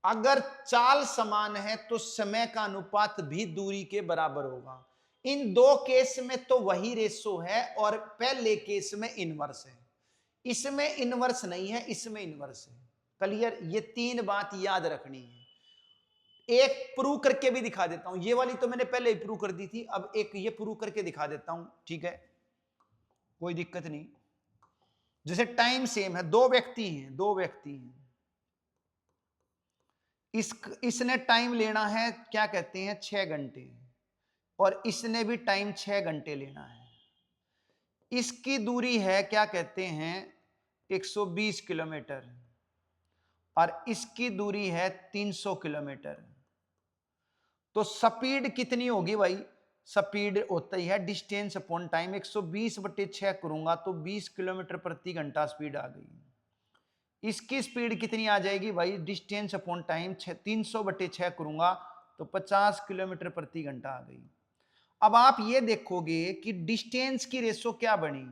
अगर चाल समान है तो समय का अनुपात भी दूरी के बराबर होगा। इन दो केस में तो वही रेशो है, और पहले केस में इनवर्स है। इसमें इनवर्स नहीं है, इसमें इनवर्स है। क्लियर? ये तीन बात याद रखनी है। एक प्रूव करके भी दिखा देता हूं, ये वाली तो मैंने पहले ही प्रूव कर दी थी, अब एक ये प्रूव करके दिखा देता हूं, ठीक है, कोई दिक्कत नहीं। जैसे टाइम सेम है, दो व्यक्ति हैं, दो व्यक्ति हैं, इसने टाइम लेना है, क्या कहते हैं, 6 घंटे, और इसने भी टाइम 6 घंटे लेना है। इसकी दूरी है, क्या कहते हैं, 120 किलोमीटर, और इसकी दूरी है 300 किलोमीटर। तो स्पीड कितनी होगी भाई? स्पीड होता ही है डिस्टेंस अपॉन टाइम। 120/6 करूंगा तो 20 किलोमीटर प्रति घंटा स्पीड आ गई। इसकी स्पीड कितनी आ जाएगी भाई? डिस्टेंस अपॉन टाइम 300/6 करूंगा तो 50 किलोमीटर प्रति घंटा आ गई। अब आप ये देखोगे कि डिस्टेंस की रेशो क्या बनी,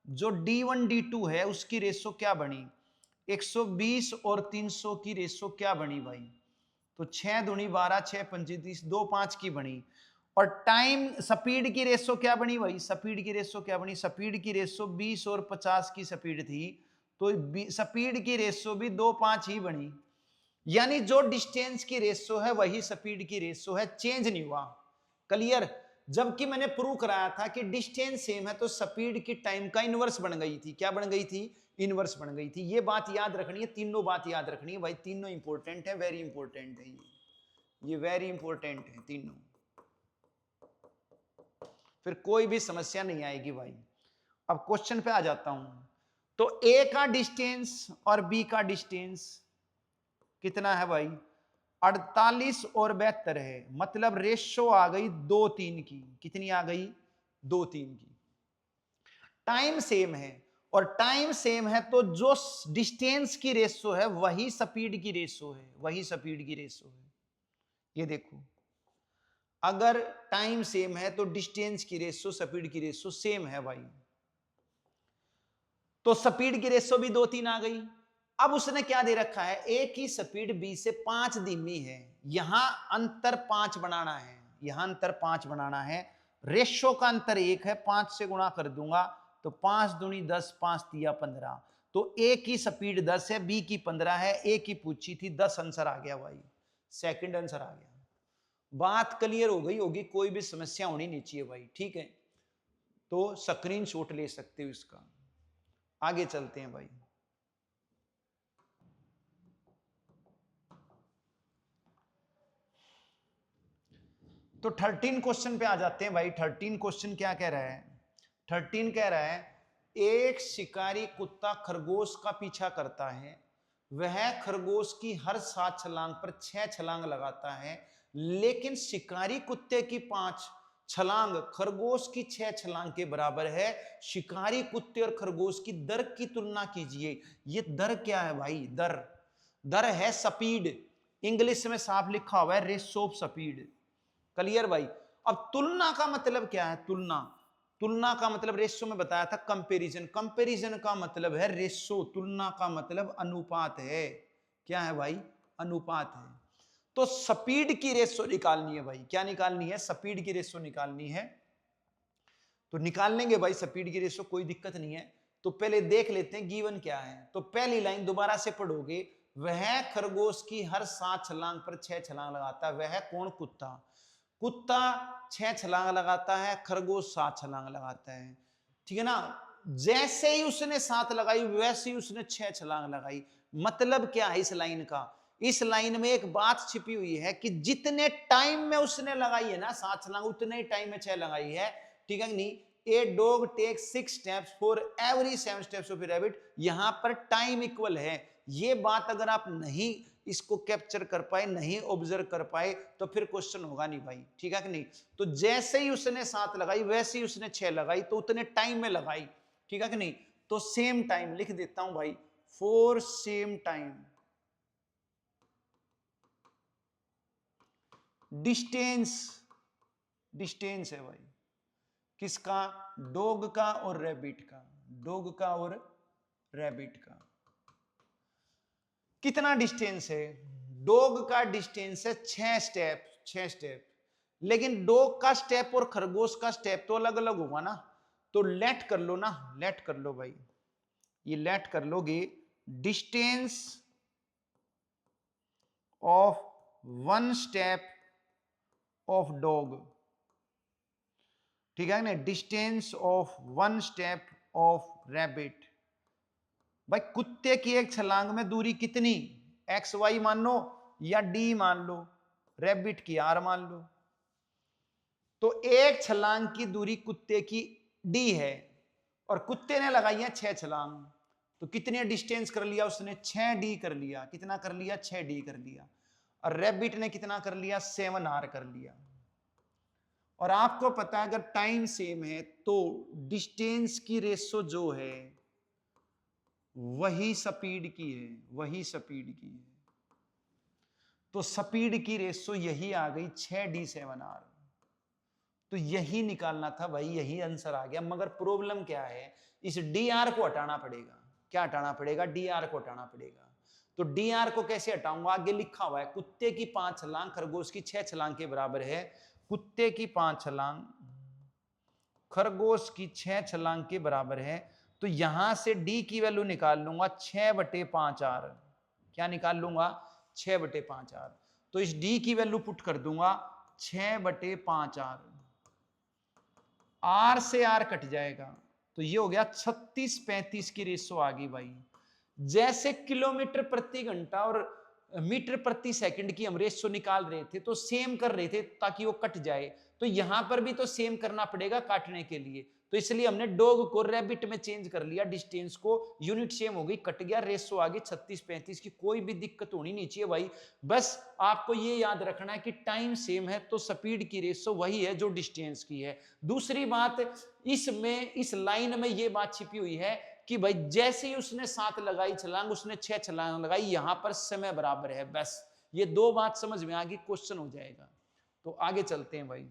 जो D1 D2 है उसकी रेशो क्या बनी, 120 और 300 की रेशो क्या बनी भाई? तो 6 दूनी 12, 6 पंची 30, 2 5 की बनी। और टाइम स्पीड की रेशो क्या बनी भाई? स्पीड की रेशो क्या बनी? स्पीड की रेशो 20 और 50 की स्पीड थी, तो स्पीड की रेशो भी 2 5 ही बनी। यानी जो डिस्टेंस की रेशो है वही स्पीड की रेशो है, चेंज नहीं हुआ। क्लियर? जबकि मैंने प्रूव कराया था कि डिस्टेंस सेम है तो स्पीड की टाइम का इनवर्स बन गई थी। क्या बन गई थी? इनवर्स बन गई थी। ये बात याद रखनी है, तीनों बात याद रखनी है भाई, तीनों इंपॉर्टेंट है, वेरी इंपॉर्टेंट है, ये वेरी इंपॉर्टेंट है तीनों। फिर कोई भी समस्या नहीं आएगी भाई। अब क्वेश्चन पे आ जाता हूं। तो ए का डिस्टेंस और बी का डिस्टेंस कितना है भाई? 48 और 72 है, मतलब रेशो आ गई 2:3 की। कितनी आ गई? 2:3 की। टाइम सेम है, और टाइम सेम है तो जो डिस्टेंस की रेशो है वही स्पीड की रेशो है, वही स्पीड की रेशो है। ये देखो, अगर टाइम सेम है तो डिस्टेंस की रेशो स्पीड की रेशो सेम है भाई। तो स्पीड की रेशो भी 2:3 आ गई। अब उसने क्या दे रखा है? ए की स्पीड बी से 5 धीमी है, यहां अंतर 5 बनाना है, यहां अंतर 5 बनाना है। रेशो का अंतर 1 है, 5 से गुणा कर दूंगा तो 5 दूनी 10, 5 तिया 15। तो ए की स्पीड 10 है, बी की 15 है, ए की पूछी थी 10, आंसर आ गया भाई, सेकंड आंसर आ गया। बात क्लियर हो गई होगी, कोई भी समस्या होनी नहीं चाहिए भाई, ठीक है। तो स्क्रीनशॉट ले सकते हो इसका। आगे चलते हैं भाई। तो 13 क्वेश्चन पे आ जाते हैं भाई। 13 क्वेश्चन क्या कह रहा है? 13 कह रहा है एक शिकारी कुत्ता खरगोश का पीछा करता है, वह खरगोश की हर 7 छलांग पर 6 छलांग लगाता है, लेकिन शिकारी कुत्ते की 5 छलांग खरगोश की 6 छलांग के बराबर है। शिकारी कुत्ते और खरगोश की दर की तुलना कीजिए। ये दर क्या है भाई? दर दर है स्पीड, इंग्लिश में साफ लिखा हुआ है रेशो ऑफ स्पीड। क्लियर भाई? अब तुलना का मतलब क्या है? तुलना तुलना का मतलब रेशो में बताया था कंपैरिजन, कंपैरिजन का मतलब है रेशो, तुलना का मतलब अनुपात है। क्या है भाई? अनुपात है। तो स्पीड की रेशो निकालनी है भाई। क्या निकालनी है? स्पीड की रेशो निकालनी है। तो निकाल लेंगे भाई स्पीड की रेशो, कोई दिक्कत नहीं है। तो पहले देख लेते हैं गिवन क्या है। तो पहली लाइन दोबारा से पढ़ोगे, वह खरगोश की हर 7 छलांग पर 6 छलांग लगाता है। वह कौन? कुत्ता। कुत्ता 6 छलांग लगाता है, खरगोश 7 छलांग लगाता है। ठीक है ना? जैसे ही उसने 7 लगाई वैसे ही उसने 6 छलांग लगाई। मतलब क्या है इस लाइन का? इस लाइन में एक बात छिपी हुई है कि जितने टाइम में उसने लगाई है ना 7 छलांग, उतने ही टाइम में 6 लगाई है। ठीक है नहीं? A dog take 6 steps for every 7 steps of a rabbit. यहां पर टाइम इक्वल है। ये बात अगर आप नहीं इसको कैप्चर कर पाए, नहीं ऑब्जर्व कर पाए, तो फिर क्वेश्चन होगा नहीं भाई। ठीक है कि नहीं? तो जैसे ही उसने 7 लगाई वैसे ही उसने 6 लगाई, तो उतने टाइम में लगाई। ठीक है कि नहीं? तो सेम टाइम लिख देता हूं भाई, for same time. Distance, distance है भाई किसका? डॉग का और रैबिट का। डॉग का और रैबिट का कितना डिस्टेंस है? डॉग का डिस्टेंस है 6 स्टेप, 6 स्टेप। लेकिन डॉग का स्टेप और खरगोश का स्टेप तो अलग अलग होगा ना। तो लेट कर लो ना, लेट कर लो भाई, ये लेट कर लोगे। Distance of 1 step of dog. ठीक है ना? Distance of 1 step of rabbit. भाई कुत्ते की एक छलांग में दूरी कितनी? एक्स वाई मान लो या डी मान लो, रैबिट की आर मान लो। तो एक छलांग की दूरी कुत्ते की डी है और कुत्ते ने लगाई है 6 छलांग। तो कितने डिस्टेंस कर लिया उसने? 6 डी कर लिया। कितना कर लिया? 6 डी कर लिया। और रैबिट ने कितना कर लिया? 7 आर कर लिया। और आपको पता है अगर टाइम सेम है तो डिस्टेंस की रेशो जो है वही स्पीड की है, वही स्पीड की है। तो स्पीड की रेशो यही आ गई 6d7r। तो यही निकालना था भाई, यही आंसर आ गया। मगर प्रॉब्लम क्या है? इस dr को हटाना पड़ेगा। क्या हटाना पड़ेगा? dr को हटाना पड़ेगा। तो dr को कैसे हटाऊंगा? आगे लिखा हुआ है कुत्ते की 5 छलांग खरगोश की 6 छलांग के बराबर है। कुत्ते की 5 छलांग खरगोश की 6 छलांग के बराबर है। तो यहां से d की वैल्यू निकाल लूंगा 6/5r। क्या निकाल लूंगा? 6/5r। तो इस d की वैल्यू पुट कर दूंगा 6/5r। r से r कट जाएगा तो ये हो गया 36-35 की रेशो आ गई भाई। जैसे किलोमीटर प्रति घंटा और मीटर प्रति सेकंड की हम रेशो निकाल रहे थे तो सेम कर रहे थे ताकि वो कट जाए। तो यहां पर भी तो सेम करना पड़ेगा काटने के लिए। तो इसलिए हमने डॉग को रैबिट में चेंज कर लिया, डिस्टेंस को, यूनिट सेम हो गई, कट गया, रेशो आ गई 36-35 की। कोई भी दिक्कत होनी नहीं चाहिए भाई। बस आपको ये याद रखना है कि टाइम सेम है तो स्पीड की रेशो वही है जो डिस्टेंस की है। दूसरी बात, इसमें इस लाइन में ये बात छिपी हुई है कि भाई जैसे ही उसने 7 लगाई छलांग उसने 6 छलांग लगाई, यहां पर समय बराबर है। बस ये 2 बात समझ में आ गई, क्वेश्चन हो जाएगा। तो आगे चलते हैं भाई।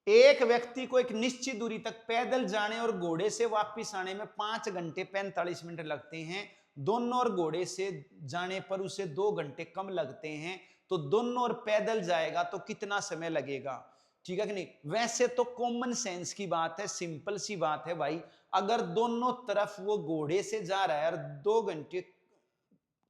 एक व्यक्ति को एक निश्चित दूरी तक पैदल जाने और घोड़े से वापस आने में 5 घंटे 45 मिनट लगते हैं। दोनों और घोड़े से जाने पर उसे 2 घंटे कम लगते हैं। तो दोनों और पैदल जाएगा तो कितना समय लगेगा? ठीक है कि नहीं? वैसे तो कॉमन सेंस की बात है, सिंपल सी बात है भाई। अगर दोनों तरफ वो घोड़े से जा रहा है और 2 घंटे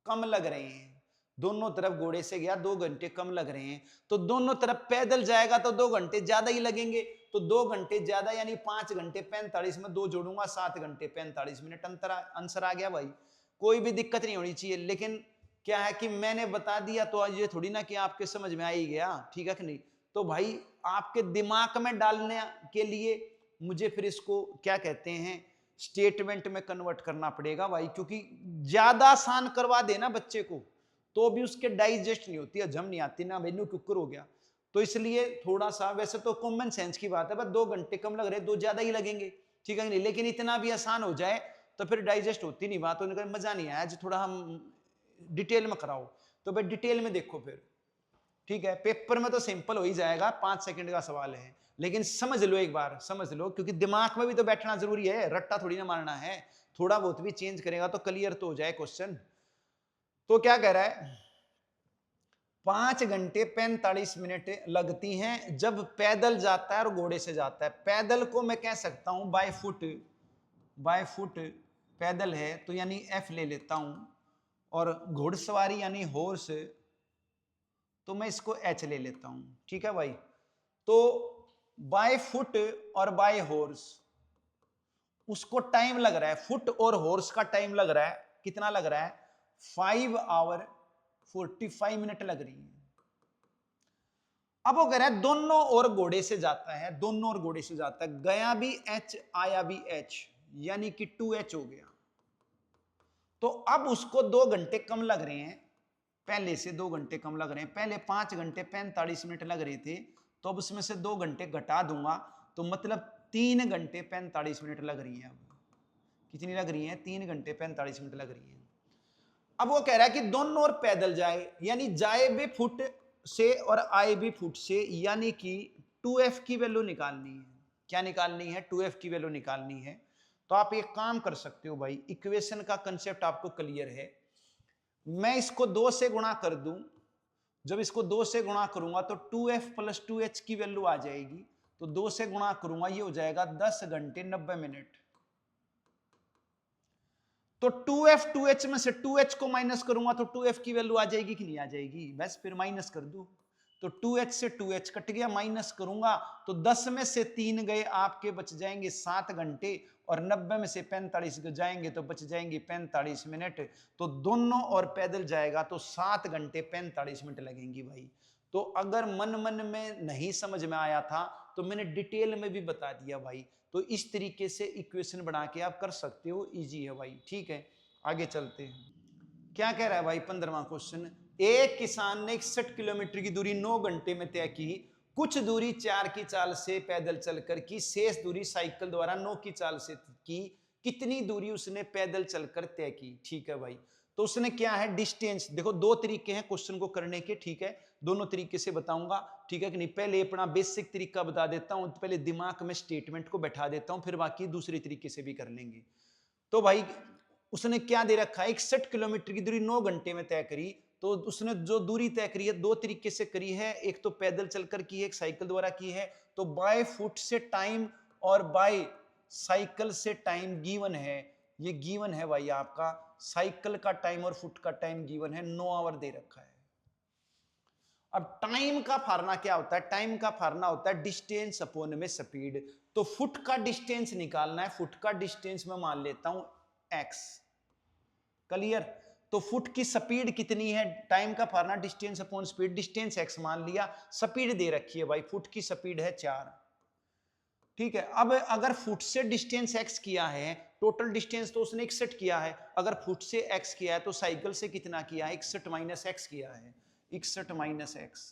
कम लग रहे हैं, दोनों तरफ घोड़े से गया 2 घंटे कम लग रहे हैं, तो दोनों तरफ पैदल जाएगा तो 2 घंटे ज्यादा ही लगेंगे। तो 2 घंटे ज्यादा यानी 5 घंटे 45 में 2 जोड़ूंगा 7 घंटे 45 मिनट आंसर आ गया भाई। कोई भी दिक्कत नहीं होनी चाहिए, लेकिन क्या है कि मैंने बता दिया तो ये थोड़ी ना कि आपके समझ में आ ही गया, ठीक है कि नहीं। तो भाई आपके दिमाग में डालने के लिए मुझे फिर इसको क्या कहते हैं स्टेटमेंट में कन्वर्ट करना पड़ेगा भाई, क्योंकि ज्यादा आसान करवा देना बच्चे को तो भी उसके डाइजेस्ट नहीं होती, हजम नहीं आती ना, मेनू कुकर हो गया। तो इसलिए थोड़ा सा, वैसे तो कॉमन सेंस की बात है, बस 2 घंटे कम लग रहे, 2 ज्यादा ही लगेंगे, ठीक है नहीं, लेकिन इतना भी आसान हो जाए तो फिर डाइजेस्ट होती नहीं बात, उन्हें मजा नहीं आया, थोड़ा हम डिटेल में कराओ। तो भाई डिटेल में देखो फिर, ठीक है। पेपर में तो सिंपल हो ही जाएगा, 5 सेकंड का सवाल है, लेकिन समझ लो एक बार, समझ लो, क्योंकि दिमाग में भी तो बैठना जरूरी है, रट्टा थोड़ी ना मारना है, थोड़ा बहुत भी चेंज करेगा तो क्लियर तो हो जाए क्वेश्चन। तो क्या कह रहा है, 5 घंटे 45 मिनट लगती हैं जब पैदल जाता है और घोड़े से जाता है। पैदल को मैं कह सकता हूं बाय फुट, बाय फुट पैदल है तो यानी एफ ले लेता हूं, और घुड़सवारी यानी हॉर्स तो मैं इसको एच ले लेता हूं, ठीक है भाई। तो बाय फुट और बाय हॉर्स उसको टाइम लग रहा है, फुट और हॉर्स का टाइम लग रहा है, कितना लग रहा है 5 आवर 45 मिनट लग रही है। अब वो कह रहा है दोनों और घोड़े से जाता है, दोनों और घोड़े से जाता है, गया भी एच आया भी एच, यानी कि 2h हो गया। तो अब उसको 2 घंटे कम लग रहे हैं, पहले से 2 घंटे कम लग रहे हैं, पहले 5 घंटे 45 मिनट लग रहे थे, तो अब उसमें से 2 घंटे घटा दूंगा तो मतलब 3 घंटे 45 मिनट लग रही है। अब कितनी लग रही है, 3 घंटे 45 मिनट लग रही है। अब वो कह रहा है कि दोनों और पैदल जाए, यानी जाए भी फुट से और आए भी फुट से, यानी कि 2f की वैल्यू निकालनी है। क्या निकालनी है, 2f की वैल्यू निकालनी है। तो आप एक काम कर सकते हो भाई, इक्वेशन का कंसेप्ट आपको क्लियर है, मैं इसको 2 से गुणा कर दूं, जब इसको 2 से गुणा करूंगा तो 2f प्लस 2h की वैल्यू आ जाएगी, तो 2 से गुणा करूंगा ये हो जाएगा 10 घंटे 90 मिनट। तो 2f 2h में से 2h को माइनस करूंगा तो 2f की वैल्यू आ जाएगी कि नहीं आ जाएगी, बस फिर माइनस कर दो, तो 2h से 2h कट गया, माइनस करूंगा तो 10 में से 3 गए, आपके बच जाएंगे 7 घंटे, और 90 में से 45 जाएंगे तो बच जाएंगे 45 मिनट। तो दोनों और पैदल जाएगा तो 7 घंटे 45 मिनट लगेंगी भाई। तो अगर मन मन में नहीं समझ में आया था तो मैंने डिटेल में भी बता दिया भाई। तो इस तरीके से इक्वेशन बना के आप कर सकते हो, इजी है भाई, ठीक है। आगे चलते हैं, क्या कह रहा है भाई 15वां क्वेश्चन, एक किसान ने 61 किलोमीटर की दूरी 9 घंटे में तय की, कुछ दूरी 4 की चाल से पैदल चलकर की, शेष दूरी साइकिल द्वारा 9 की चाल से की, कितनी दूरी उसने पैदल चलकर तय की, ठीक है भाई। तो उसने क्या है डिस्टेंस, देखो 2 तरीके हैं क्वेश्चन को करने के, ठीक है, दोनों तरीके से बताऊंगा, ठीक है कि नहीं। पहले अपना बेसिक तरीका बता देता हूं, पहले दिमाग में स्टेटमेंट को बैठा देता हूं, फिर बाकी दूसरे तरीके से भी कर लेंगे। तो भाई उसने क्या दे रखा है, 61 किलोमीटर की दूरी 9 घंटे में तय करी, तो उसने जो दूरी तय करी है 2 तरीके से करी है, एक तो पैदल चलकर की है, एक साइकिल द्वारा की है। तो बाय फुट से टाइम और बाय साइकिल से टाइम गिवन है, ये गिवन है भाई आपका, साइकिल का टाइम और फुट का टाइम गिवन है, 9 आवर दे रखा है। अब टाइम का फार्मूला क्या होता है, टाइम का फार्मूला होता है डिस्टेंस अपॉन में स्पीड। तो फुट का डिस्टेंस निकालना है, फुट का डिस्टेंस मैं मान लेता हूं x, क्लियर। तो फुट की स्पीड कितनी है, टाइम का formula distance upon speed, distance x मान लिया, स्पीड दे रखी है भाई, फुट की स्पीड है 4, ठीक है। अब अगर फुट से डिस्टेंस x किया है, टोटल डिस्टेंस तो उसने 61 किया है, अगर फुट से x किया है तो साइकिल से कितना किया है, 61 माइनस x किया है, 61 माइनस x,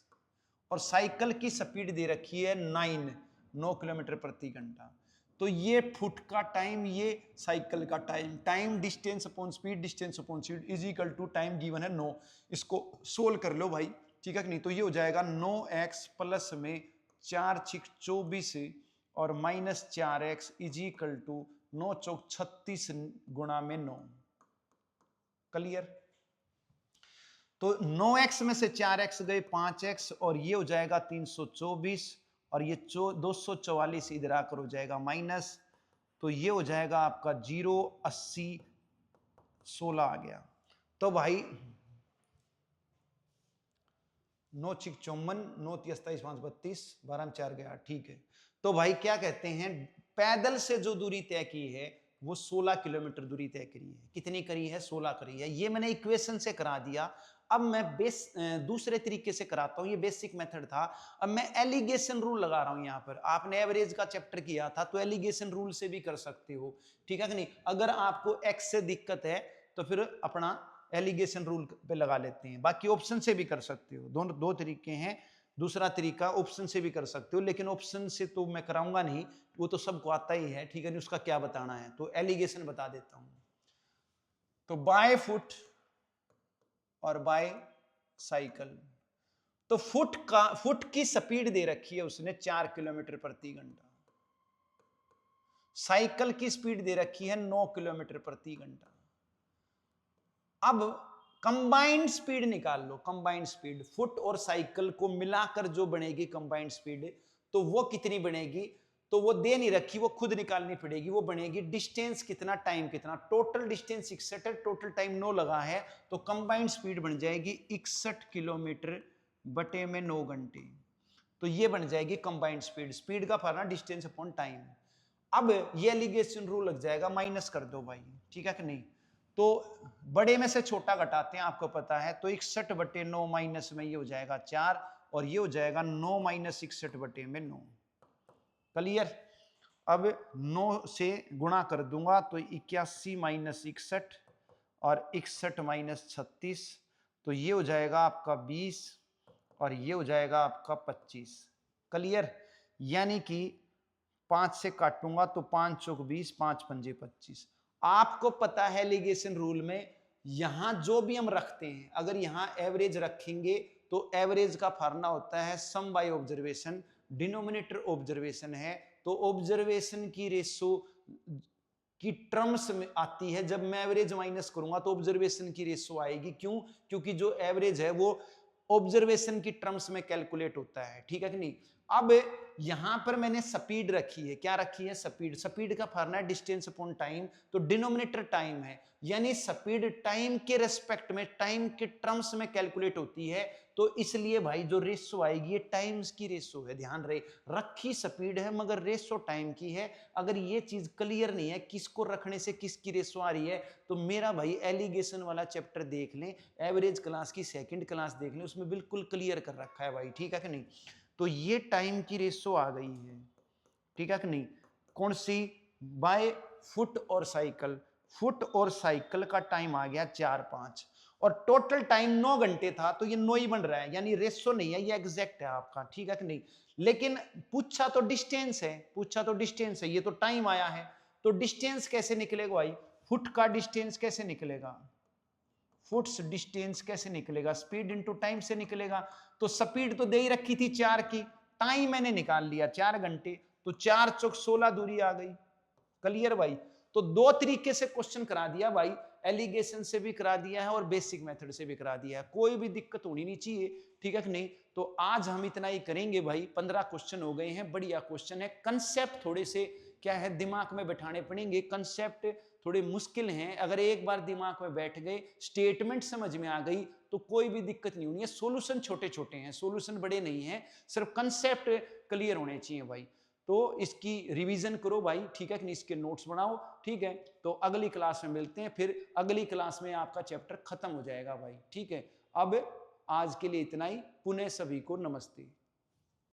और साइकिल की स्पीड दे रखी है 9 किलोमीटर प्रति घंटा। तो ये फुट का टाइम, ये साइकिल का time, time distance upon speed, distance upon speed is equal to time given है 9। इसको सोल्व कर लो भाई, ठीक है कि नहीं। तो ये हो जाएगा 9x प्लस में 4 6 24 और minus 4x is equal to 9 चौक 36 गुणा में 9, क्लियर। तो 9x में से 4x गए 5x, और ये हो जाएगा 324, और ये 244 इधर आकर हो जाएगा माइनस, तो ये हो जाएगा आपका 0 80 16 आ गया। तो भाई 9 6 54, 9 27 5 32, 12 में 4 गया, ठीक है। तो भाई क्या कहते हैं, पैदल से जो दूरी तय की है वो 16 किलोमीटर दूरी तय करी है। कितनी करी है? 16 करी है। ये मैंने इक्वेशन से करा दिया। अब मैं दूसरे तरीके से कराता हूं। ये बेसिक मेथड था। अब मैं एलिगेशन रूल लगा रहा हूं यहां पर। आपने एवरेज का चैप्टर किया था तो एलिगेशन रूल से भी कर सकते हो, ठीक है कि नहीं? अगर आपको एक्स से दिक्कत है तो फिर अपना एलिगेशन रूल पे लगा लेते हैं। बाकी ऑप्शन से भी कर सकते हो। दोनों दो तरीके हैं। दूसरा तरीका ऑप्शन से भी कर सकते हो, लेकिन ऑप्शन से तो मैं कराऊंगा नहीं, वो तो सबको आता ही है, ठीक है नहीं? उसका क्या बताना है, तो एलिगेशन बता देता हूं। तो बाय फुट और बाय साइकिल, तो फुट की स्पीड दे रखी है उसने 4 किलोमीटर प्रति घंटा। साइकिल की स्पीड दे रखी है 9 किलोमीटर प्रति घंटा। अब कंबाइंड स्पीड निकाल लो। कंबाइंड स्पीड फुट और साइकिल को मिलाकर जो बनेगी कंबाइंड स्पीड, तो वो कितनी बनेगी? तो वो दे नहीं रखी, वो खुद निकालनी पड़ेगी। वो बनेगी डिस्टेंस कितना, टाइम कितना। टोटल डिस्टेंस 61 है, टोटल टाइम 9 लगा है, तो कंबाइंड स्पीड बन जाएगी 61 किलोमीटर बटे में 9 घंटे। तो ये बन जाएगी कंबाइंड स्पीड। स्पीड का फॉर्मूला डिस्टेंस अपॉन टाइम। अब ये एलिगेशन रूल लग जाएगा, माइनस कर दो भाई, ठीक है कि नहीं? तो बड़े में से छोटा घटाते हैं, आपको पता है। तो 61 बटे 9 माइनस में ये हो जाएगा 4, और ये हो जाएगा 9 माइनस 61 बटे में 9। क्लियर? अब 9 से गुणा कर दूंगा तो 81 माइनस 61 और 61 माइनस 36, तो ये हो जाएगा आपका 20 और ये हो जाएगा आपका 25। क्लियर? यानी कि 5 से काटूंगा तो 5 चौक 20, 5 पंजे 25। आपको पता है एलिगेशन रूल में यहां जो भी हम रखते हैं, अगर यहां एवरेज रखेंगे तो एवरेज का फार्मूला होता है सम बाय ऑब्जर्वेशन। डिनोमिनेटर ऑब्जर्वेशन है, तो ऑब्जर्वेशन की रेशो की टर्म्स में आती है। जब मैं एवरेज माइनस करूंगा तो ऑब्जर्वेशन की रेशो आएगी। क्यों? क्योंकि जो एवरेज है वो ऑब्जर्वेशन की टर्म्स में कैलकुलेट होता है, ठीक है कि नहीं? अब यहां पर मैंने स्पीड रखी है। क्या रखी है? स्पीड। स्पीड का फॉर्मूला है डिस्टेंस अपॉन टाइम, तो डिनोमिनेटर टाइम है, यानी स्पीड टाइम के रेस्पेक्ट में, टाइम के टर्म्स में कैलकुलेट होती है। तो इसलिए भाई जो रेशो आएगी ये टाइम्स की रेशो है। ध्यान रहे, रखी स्पीड है मगर रेशो टाइम की है। अगर ये चीज क्लियर नहीं है किसको रखने से किसकी रेशो आ रही है, तो मेरा भाई एलिगेशन वाला चैप्टर देख लें, एवरेज क्लास की सेकंड क्लास देख लें, उसमें बिल्कुल क्लियर कर रखा है भाई, ठीक है कि नहीं? तो ये टाइम की रेशो आ गई है, ठीक है कि नहीं? कौन सी? बाय फुट और साइकिल। फुट और साइकिल का टाइम आ गया 4-5, और टोटल टाइम 9 घंटे था, तो ये 9 ही बन रहा है, यानी रेशो नहीं है, ये एग्जैक्ट है आपका, ठीक है कि नहीं? लेकिन पूछा तो डिस्टेंस है, पूछा तो डिस्टेंस है, ये तो टाइम आया है। तो डिस्टेंस कैसे निकलेगा भाई? फुट का डिस्टेंस कैसे निकलेगा? फुट्स डिस्टेंस कैसे निकलेगा? स्पीड इनटू टाइम से निकलेगा। तो स्पीड तो दे ही रखी थी 4 की, टाइम मैंने निकाल लिया 4 घंटे, तो 4 चौक 16 दूरी आ गई। क्लियर भाई? तो दो तरीके से क्वेश्चन करा दिया भाई, एलिगेशन से भी करा दिया है और बेसिक मेथड से भी करा दिया है। कोई भी दिक्कत होनी नहीं चाहिए, ठीक है कि नहीं? तो आज हम इतना ही करेंगे भाई। 15 क्वेश्चन हो गए हैं, बढ़िया क्वेश्चन है। कंसेप्ट थोड़े से क्या है दिमाग में बैठाने पड़ेंगे, कंसेप्ट थोड़े मुश्किल हैं। अगर एक बार दिमाग में बैठ गए, स्टेटमेंट समझ में आ गई, तो कोई भी दिक्कत नहीं होनी है। सॉल्यूशन छोटे छोटे हैं, सॉल्यूशन बड़े नहीं है, सिर्फ कंसेप्ट क्लियर होने चाहिए भाई। तो इसकी रिवीजन करो भाई, ठीक है कि नहीं? इसके नोट्स बनाओ, ठीक है? तो अगली क्लास में मिलते हैं, फिर अगली क्लास में आपका चैप्टर खत्म हो जाएगा भाई, ठीक है? अब आज के लिए इतना ही। पुनः सभी को नमस्ते।